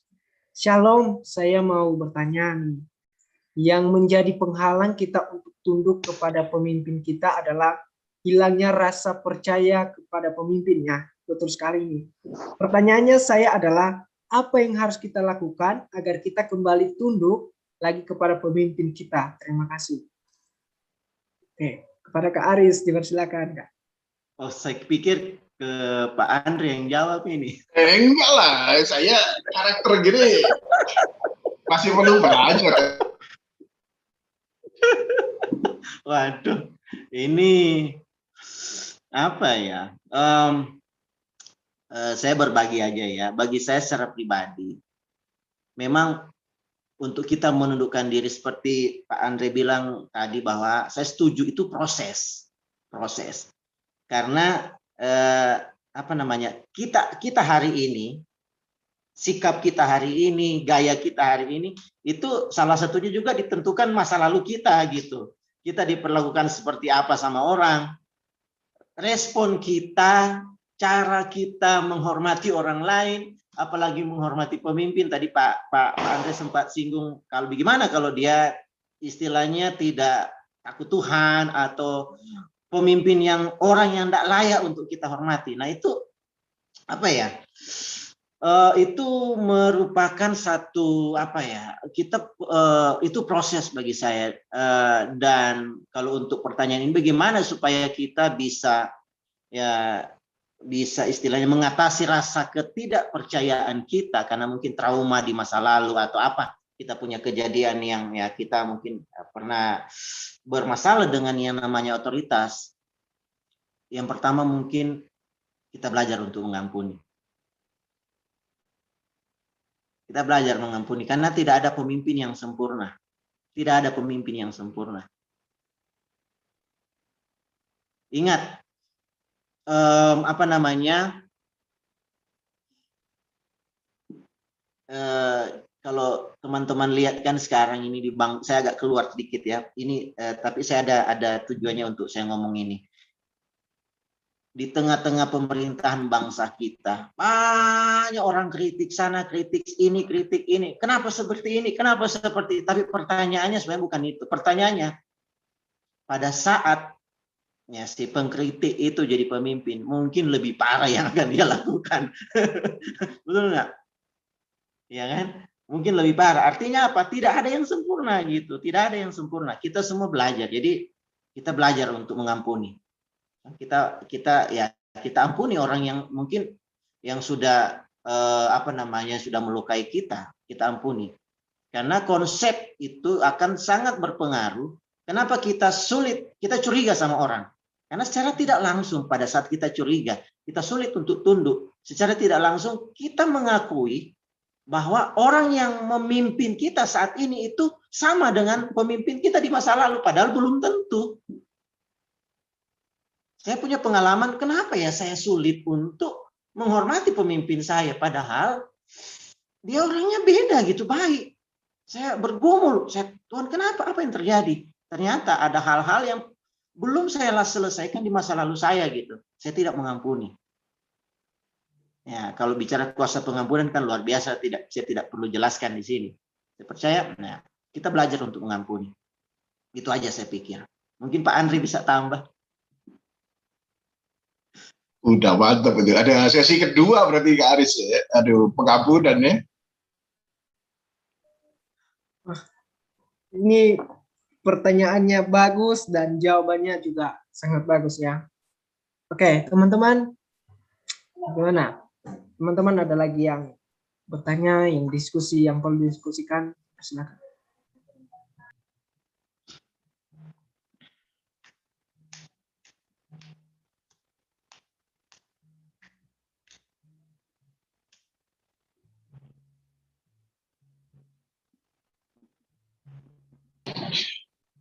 Shalom, saya mau bertanya nih. Yang menjadi penghalang kita untuk tunduk kepada pemimpin kita adalah hilangnya rasa percaya kepada pemimpinnya. Betul sekali nih. Pertanyaannya saya adalah, apa yang harus kita lakukan agar kita kembali tunduk lagi kepada pemimpin kita? Terima kasih. Kepada Kak Aris, dipersilakan Kak. Oh, saya pikir ke Pak Andre yang jawab ini. Enggak lah, saya karakter gini masih perlu belajar. Waduh, ini apa ya? Saya berbagi aja ya. Bagi saya secara pribadi, memang untuk kita menundukkan diri seperti Pak Andre bilang tadi bahwa saya setuju itu proses. Karena kita hari ini, sikap kita hari ini, gaya kita hari ini itu salah satunya juga ditentukan masa lalu kita gitu. Kita diperlakukan seperti apa sama orang, respon kita, cara kita menghormati orang lain, apalagi menghormati pemimpin. Tadi Pak Andre sempat singgung kalau bagaimana kalau dia istilahnya tidak takut Tuhan atau pemimpin yang orang yang tidak layak untuk kita hormati. Nah itu apa ya? Itu merupakan satu apa ya? Itu proses bagi saya. Dan kalau untuk pertanyaan ini, bagaimana supaya kita bisa istilahnya mengatasi rasa ketidakpercayaan kita karena mungkin trauma di masa lalu atau apa? Kita punya kejadian yang ya kita mungkin pernah bermasalah dengan yang namanya otoritas. Yang pertama mungkin kita belajar untuk mengampuni. Kita belajar mengampuni karena tidak ada pemimpin yang sempurna. Tidak ada pemimpin yang sempurna. Ingat, kalau teman-teman lihat kan sekarang ini di bank, saya agak keluar sedikit ya. Ini tapi saya ada tujuannya untuk saya ngomong ini. Di tengah-tengah pemerintahan bangsa kita, banyak orang kritik sana, kritik ini. Kenapa seperti ini? Kenapa seperti itu? Tapi pertanyaannya sebenarnya bukan itu. Pertanyaannya, pada saat ya, si pengkritik itu jadi pemimpin, mungkin lebih parah yang akan dia lakukan. Betul nggak? Ya kan? Mungkin lebih parah. Artinya apa? Tidak ada yang sempurna gitu. Tidak ada yang sempurna. Kita semua belajar. Jadi kita belajar untuk mengampuni. Kita ampuni orang yang mungkin yang sudah sudah melukai kita ampuni. Karena konsep itu akan sangat berpengaruh. Kenapa kita curiga sama orang? Karena secara tidak langsung pada saat kita curiga, kita sulit untuk tunduk. Secara tidak langsung kita mengakui bahwa orang yang memimpin kita saat ini itu sama dengan pemimpin kita di masa lalu, padahal belum tentu. Saya punya pengalaman, kenapa ya saya sulit untuk menghormati pemimpin saya, padahal dia orangnya beda gitu, baik. Saya bergumul, Tuhan kenapa, apa yang terjadi? Ternyata ada hal-hal yang belum saya selesaikan di masa lalu saya gitu. Saya tidak mengampuni. Ya, kalau bicara kuasa pengampunan kan luar biasa, saya tidak perlu jelaskan di sini. Saya percaya, kita belajar untuk mengampuni. Itu aja saya pikir. Mungkin Pak Andri bisa tambah. Udah mantap itu. Ada sesi kedua berarti Kak Aris ya. Aduh, pengampunan ya. Ini pertanyaannya bagus dan jawabannya juga sangat bagus ya. Oke, teman-teman, gimana? Teman-teman ada lagi yang bertanya, yang diskusi, yang perlu didiskusikan? Silakan.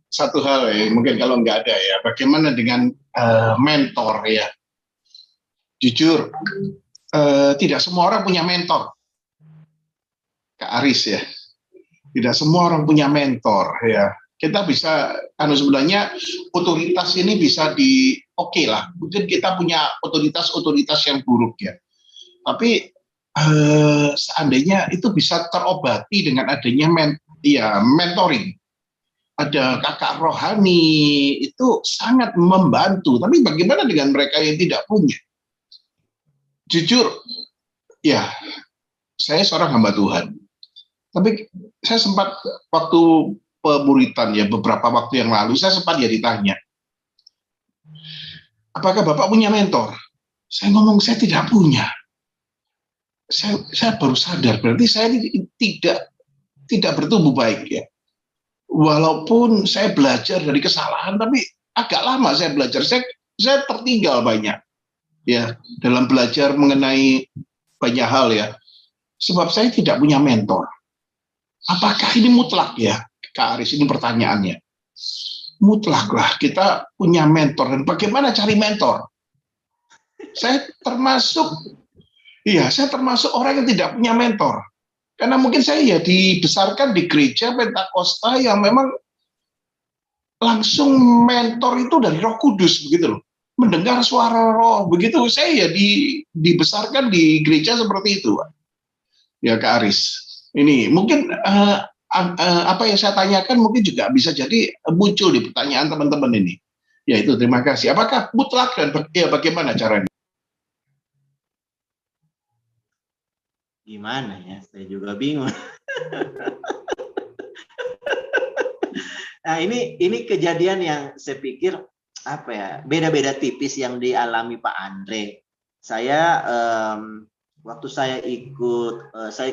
Satu hal ya, mungkin kalau nggak ada ya, bagaimana dengan mentor ya. Jujur, tidak semua orang punya mentor. Kak Aris ya, tidak semua orang punya mentor ya. Kita bisa, sebenarnya otoritas ini bisa oke lah. Mungkin kita punya otoritas yang buruk ya. Tapi seandainya itu bisa terobati dengan adanya mentoring. Ada kakak rohani, itu sangat membantu. Tapi bagaimana dengan mereka yang tidak punya? Jujur, ya, saya seorang hamba Tuhan. Tapi saya sempat waktu pemuritan ya, beberapa waktu yang lalu, saya sempat ditanya, apakah Bapak punya mentor? Saya ngomong, saya tidak punya. Saya baru sadar, berarti saya tidak bertumbuh baik ya. Walaupun saya belajar dari kesalahan, tapi agak lama saya belajar. Saya tertinggal banyak ya dalam belajar mengenai banyak hal ya. Sebab saya tidak punya mentor. Apakah ini mutlak ya, Kak Aris? Ini pertanyaannya. Mutlak lah kita punya mentor. Dan bagaimana cari mentor? Saya termasuk orang yang tidak punya mentor. Karena mungkin saya ya dibesarkan di gereja Pentakosta yang memang langsung mentor itu dari Roh Kudus begitu loh. Mendengar suara Roh begitu, saya ya dibesarkan di gereja seperti itu. Ya Kak Aris. Ini mungkin apa yang saya tanyakan mungkin juga bisa jadi muncul di pertanyaan teman-teman ini. Ya itu, terima kasih. Apakah mutlak dan bagaimana caranya? Gimana ya, saya juga bingung. Nah ini kejadian yang saya pikir beda-beda tipis yang dialami Pak Andre. Saya waktu saya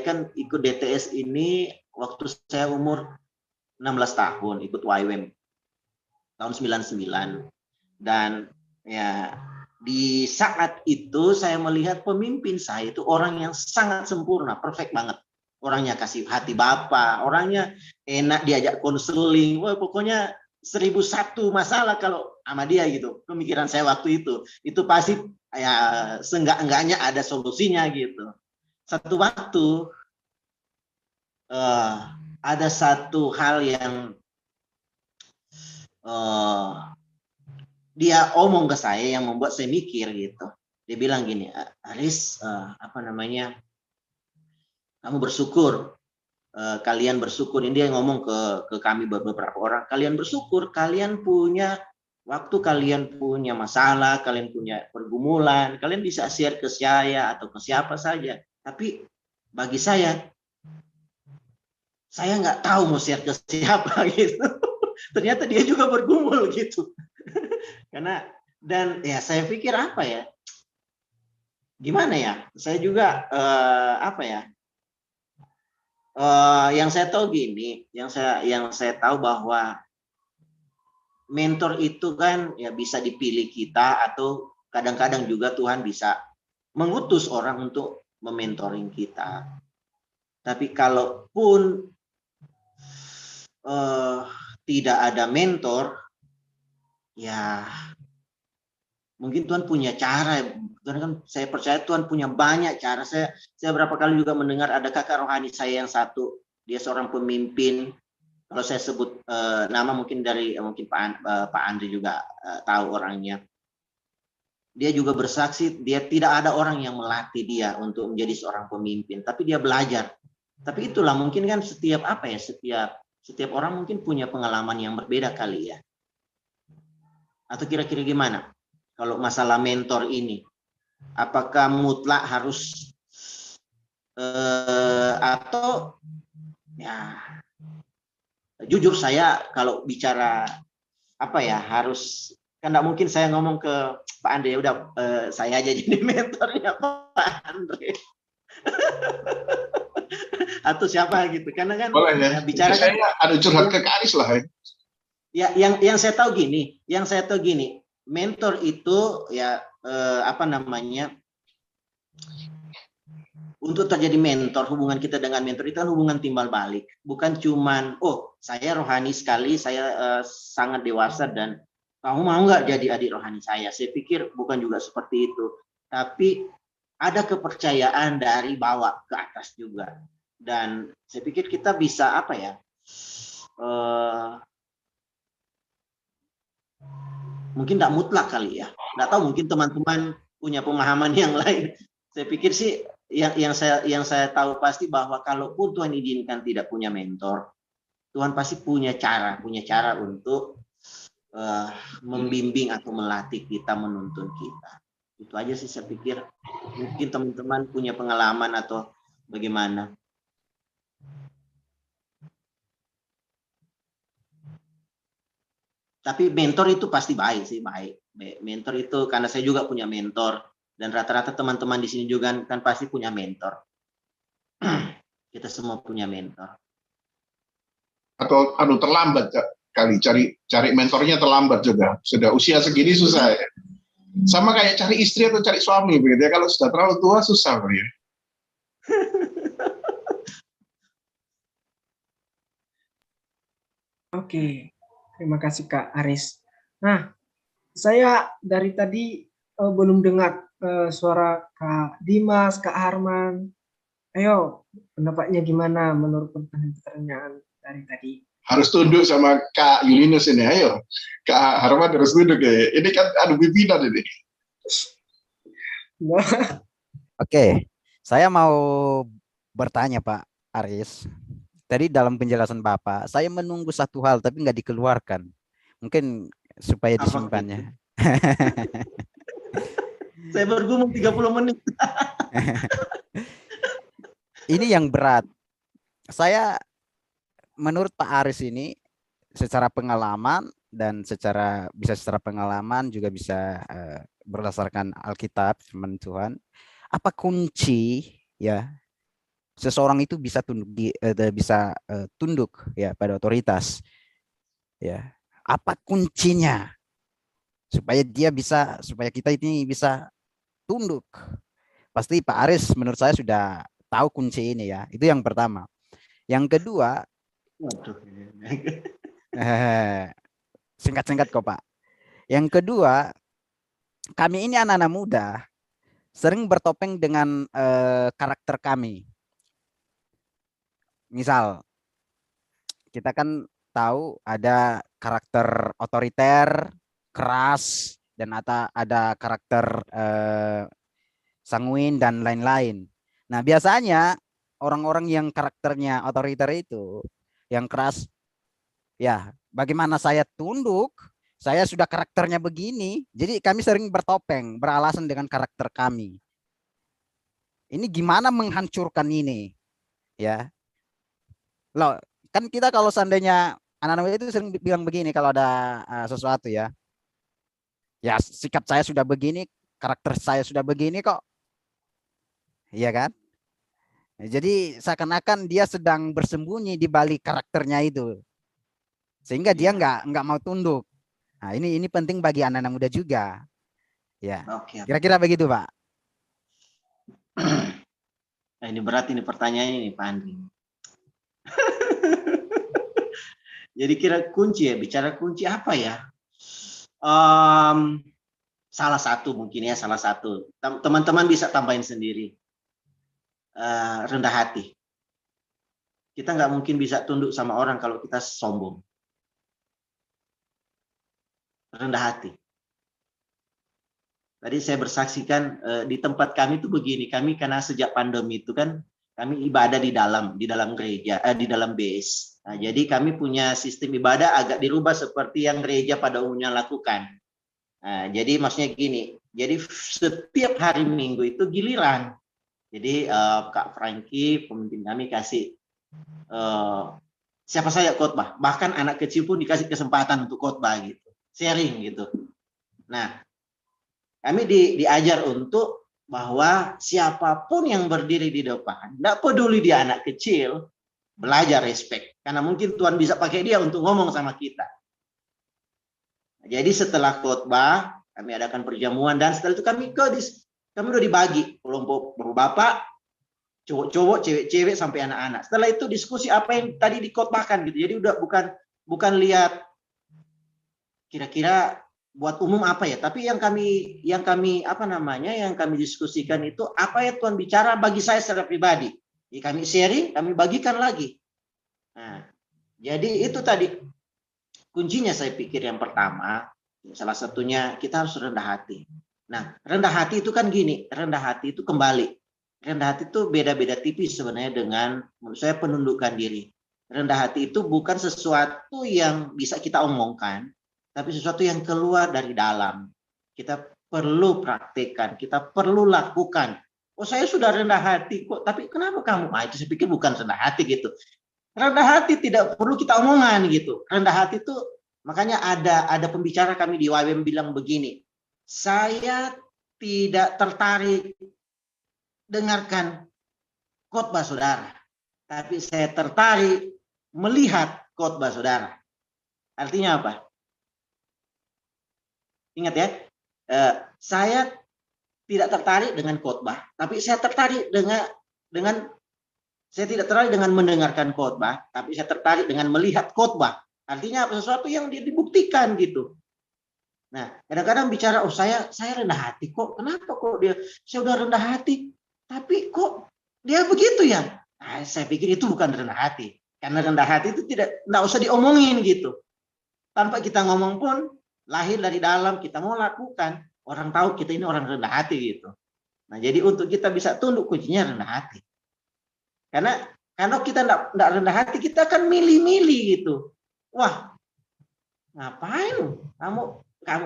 kan ikut DTS ini waktu saya umur 16 tahun, ikut YWAM tahun 99. Dan ya di saat itu saya melihat pemimpin saya itu orang yang sangat sempurna, perfect banget. orangnya kasih hati Bapak, orangnya enak diajak konseling. Wah, pokoknya 1001 masalah kalau sama dia gitu. Pemikiran saya waktu itu pasti ya seenggak-enggaknya ada solusinya gitu. Satu waktu ada satu hal yang dia omong ke saya yang membuat saya mikir gitu. Dia bilang gini, Aris, kamu bersyukur, kalian bersyukur. Ini dia ngomong ke kami beberapa orang, kalian bersyukur, kalian punya waktu, kalian punya masalah, kalian punya pergumulan, kalian bisa share ke saya atau ke siapa saja. Tapi bagi saya nggak tahu mau share ke siapa gitu. Ternyata dia juga bergumul gitu. Dan ya saya pikir apa ya? Gimana ya? Saya juga yang saya tahu gini, yang saya tahu bahwa mentor itu kan ya bisa dipilih kita, atau kadang-kadang juga Tuhan bisa mengutus orang untuk mementoring kita. Tapi kalaupun tidak ada mentor, ya mungkin Tuhan punya cara. Tuhan kan, saya percaya Tuhan punya banyak cara. Saya berapa kali juga mendengar ada kakak rohani saya yang satu, dia seorang pemimpin. Kalau saya sebut nama mungkin Pak Andri juga tahu orangnya. Dia juga bersaksi, dia tidak ada orang yang melatih dia untuk menjadi seorang pemimpin, tapi dia belajar. Tapi itulah mungkin kan setiap orang mungkin punya pengalaman yang berbeda kali ya. Atau kira-kira gimana? Kalau masalah mentor ini, apakah mutlak harus atau ya jujur saya kalau bicara harus, kan tidak mungkin saya ngomong ke Pak Andre, udah saya aja jadi mentornya Pak Andre. Atau siapa gitu, karena kan boleh ya, bicara saya ada curhat ke Aris lah ya. Yang saya tahu gini, mentor itu ya untuk terjadi mentor, hubungan kita dengan mentor itu kan hubungan timbal balik, bukan cuman saya rohani sekali, saya sangat dewasa dan kamu mau nggak jadi adik rohani saya. Saya pikir bukan juga seperti itu, tapi ada kepercayaan dari bawah ke atas juga. Dan saya pikir kita bisa mungkin tidak mutlak kali ya, nggak tahu, mungkin teman-teman punya pemahaman yang lain. Saya pikir sih yang saya tahu pasti bahwa kalaupun Tuhan izinkan tidak punya mentor, Tuhan pasti punya cara untuk membimbing atau melatih kita, menuntun kita. Itu aja sih saya pikir. Mungkin teman-teman punya pengalaman atau bagaimana. Tapi mentor itu pasti baik sih, baik. Mentor itu, karena saya juga punya mentor, dan rata-rata teman-teman di sini juga kan pasti punya mentor. Kita semua punya mentor. Atau terlambat kali cari mentornya, terlambat juga. Sudah usia segini susah ya. Sama kayak cari istri atau cari suami begitu ya. Kalau sudah terlalu tua susah ya. Oke. Terima kasih Kak Aris. Nah, saya dari tadi belum dengar suara Kak Dimas, Kak Harman. Ayo, pendapatnya gimana menurut pertanyaan dari tadi? Harus tunduk sama Kak Yulinus ini, ayo. Kak Harman harus tunduk ya. Ini kan adu pimpinan ini. Oke, saya mau bertanya Pak Aris. Tadi dalam penjelasan Bapak, saya menunggu satu hal tapi nggak dikeluarkan. Mungkin supaya disimpannya. Saya bergumul 30 menit. Ini yang berat. Saya menurut Pak Aris ini secara pengalaman dan secara pengalaman juga bisa berdasarkan Alkitab firman Tuhan. Apa kunci ya seseorang itu bisa tunduk ya pada otoritas ya, apa kuncinya supaya kita ini bisa tunduk? Pasti Pak Aris menurut saya sudah tahu kunci ini ya. Itu yang pertama. Yang kedua, Waduh. singkat-singkat kok Pak. Yang kedua, kami ini anak-anak muda sering bertopeng dengan karakter kami. Misal, kita kan tahu ada karakter otoriter, keras, dan ada karakter sanguin dan lain-lain. Nah, biasanya orang-orang yang karakternya otoriter itu, yang keras, ya bagaimana saya tunduk, saya sudah karakternya begini, jadi kami sering bertopeng, beralasan dengan karakter kami. Ini gimana menghancurkan ini, ya? Loh, kan kita kalau seandainya anak-anak itu sering bilang begini kalau ada sesuatu ya, ya sikap saya sudah begini, karakter saya sudah begini kok, iya kan? Jadi seakan-akan dia sedang bersembunyi di balik karakternya itu, sehingga dia nggak mau tunduk. Nah, ini penting bagi anak-anak muda juga, ya. Oke. Kira-kira begitu, Pak. Nah, ini berat ini pertanyaannya nih, Pak Andri. Jadi kira kunci ya, bicara kunci apa ya? Salah satu mungkin ya, salah satu. Teman-teman bisa tambahin sendiri. Rendah hati. Kita nggak mungkin bisa tunduk sama orang kalau kita sombong. Rendah hati. Tadi saya bersaksikan di tempat kami itu begini, kami karena sejak pandemi itu kan kami ibadah di dalam gereja, di dalam base. Nah, jadi kami punya sistem ibadah agak dirubah seperti yang gereja pada umumnya lakukan. Nah, jadi maksudnya gini, jadi setiap hari Minggu itu giliran. Jadi Kak Frankie, pemimpin kami kasih siapa saja khotbah, bahkan anak kecil pun dikasih kesempatan untuk khotbah gitu, sharing gitu. Nah, kami diajar untuk bahwa siapapun yang berdiri di depan, tidak peduli dia anak kecil, belajar respect. Karena mungkin Tuhan bisa pakai dia untuk ngomong sama kita. Jadi setelah khotbah, kami adakan perjamuan dan setelah itu kami udah dibagi kelompok bapak, cowok-cowok, cewek-cewek sampai anak-anak. Setelah itu diskusi apa yang tadi dikhotbahkan gitu. Jadi udah bukan lihat kira-kira buat umum apa ya, tapi yang kami diskusikan itu apa ya Tuhan bicara bagi saya secara pribadi. Jadi kami sharing, kami bagikan lagi. Nah, jadi itu tadi kuncinya saya pikir yang pertama, salah satunya kita harus rendah hati. Nah, rendah hati itu kan gini, rendah hati itu kembali. Rendah hati itu beda-beda tipis sebenarnya dengan menurut saya penundukan diri. Rendah hati itu bukan sesuatu yang bisa kita omongkan, tapi sesuatu yang keluar dari dalam. Kita perlu praktekkan, kita perlu lakukan. Oh, saya sudah rendah hati kok, tapi kenapa kamu? Nah, itu saya pikir bukan rendah hati gitu. Rendah hati tidak perlu kita omongan gitu. Rendah hati itu makanya ada pembicara kami di YWM bilang begini, saya tidak tertarik dengarkan khotbah saudara, tapi saya tertarik melihat khotbah saudara. Artinya apa? Ingat ya, saya tidak tertarik dengan khotbah, tapi saya tertarik saya tidak tertarik dengan mendengarkan khotbah, tapi saya tertarik dengan melihat khotbah. Artinya apa? Sesuatu yang dibuktikan gitu. Nah, kadang-kadang bicara, oh saya rendah hati kok, kenapa kok saya udah rendah hati, tapi kok dia begitu ya? Nah, saya pikir itu bukan rendah hati, karena rendah hati itu tidak usah diomongin gitu. Tanpa kita ngomong pun lahir dari dalam, kita mau lakukan, orang tahu kita ini orang rendah hati gitu. Nah, jadi untuk kita bisa tunduk kuncinya rendah hati. Karena kalau kita enggak rendah hati, kita akan milih-milih gitu. Wah, ngapain kamu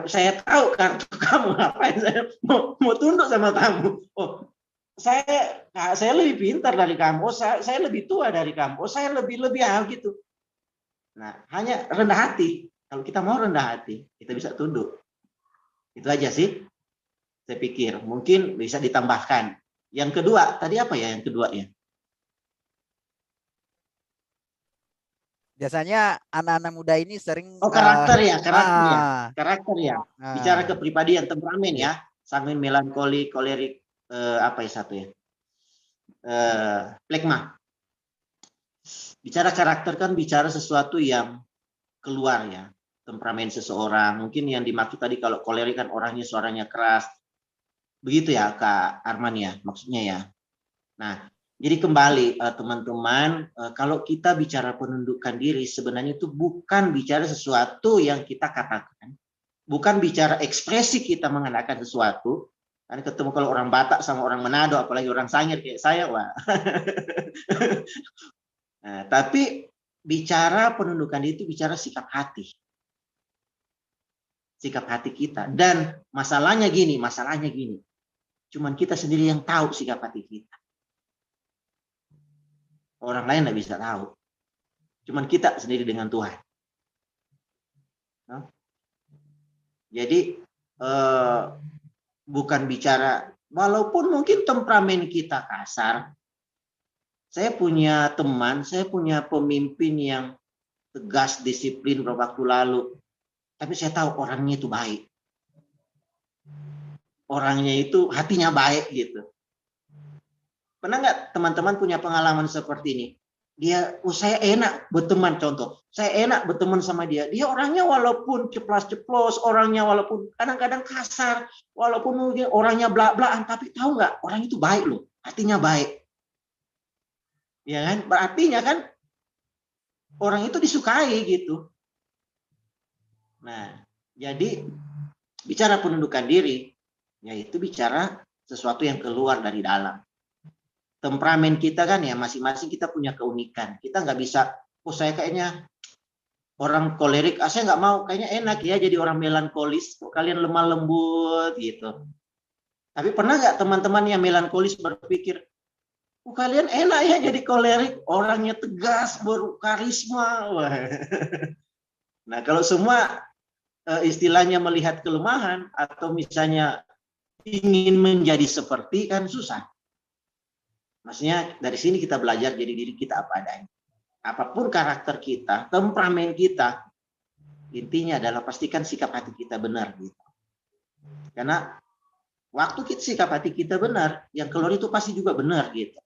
saya tahu kartu kamu, ngapain saya mau tunduk sama kamu. Oh, saya lebih pintar dari kamu, saya lebih tua dari kamu, saya lebih gitu. Nah, hanya rendah hati. Kalau kita mau rendah hati, kita bisa tunduk. Itu aja sih. Saya pikir mungkin bisa ditambahkan. Yang kedua, tadi apa ya yang kedua ya? Biasanya anak-anak muda ini sering karakter ya. Bicara kepribadian, temperamen ya. Sanguin, melankoli, kolerik, apa ya satu ya? Plekma. Bicara karakter kan bicara sesuatu yang keluar ya, temperamen seseorang. Mungkin yang dimaksud tadi kalau kolerik kan orangnya suaranya keras. Begitu ya Kak Arman ya, maksudnya ya. Nah, jadi kembali teman-teman, kalau kita bicara penundukan diri sebenarnya itu bukan bicara sesuatu yang kita katakan. Bukan bicara ekspresi kita mengenakan sesuatu. Kan ketemu kalau orang Batak sama orang Manado, apalagi orang Sangir kayak saya, wah. Nah, tapi bicara penundukan itu bicara sikap hati. Sikap hati kita. Dan masalahnya gini. Cuman kita sendiri yang tahu sikap hati kita. Orang lain tidak bisa tahu. Cuman kita sendiri dengan Tuhan. Nah, jadi bukan bicara, walaupun mungkin temperamen kita kasar. Saya punya teman, saya punya pemimpin yang tegas, disiplin beberapa waktu lalu. Tapi saya tahu orangnya itu baik. Orangnya itu hatinya baik gitu. Pernah nggak teman-teman punya pengalaman seperti ini? Dia, saya enak berteman, contoh. Saya enak berteman sama dia. Dia orangnya walaupun ceplas-ceplos, orangnya walaupun kadang-kadang kasar, walaupun mungkin orangnya belak-belakan, tapi tahu nggak? Orang itu baik loh, hatinya baik. Ya kan? Berartinya kan orang itu disukai gitu. Nah, jadi bicara penundukan diri, yaitu bicara sesuatu yang keluar dari dalam. Temperamen kita kan ya masing-masing kita punya keunikan. Kita nggak bisa, oh saya kayaknya orang kolerik, saya nggak mau, kayaknya enak ya jadi orang melankolis, kok kalian lemah lembut gitu. Tapi pernah nggak teman-teman yang melankolis berpikir, oh, kalian enak ya jadi kolerik, orangnya tegas, berkarisma. Nah, kalau semua istilahnya melihat kelemahan atau misalnya ingin menjadi seperti kan susah. Maksudnya dari sini kita belajar jadi diri kita apa adanya. Apapun karakter kita, temperamen kita, intinya adalah pastikan sikap hati kita benar gitu. Karena waktu sikap hati kita benar, yang keluar itu pasti juga benar gitu.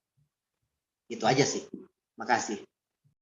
Itu aja sih. Makasih.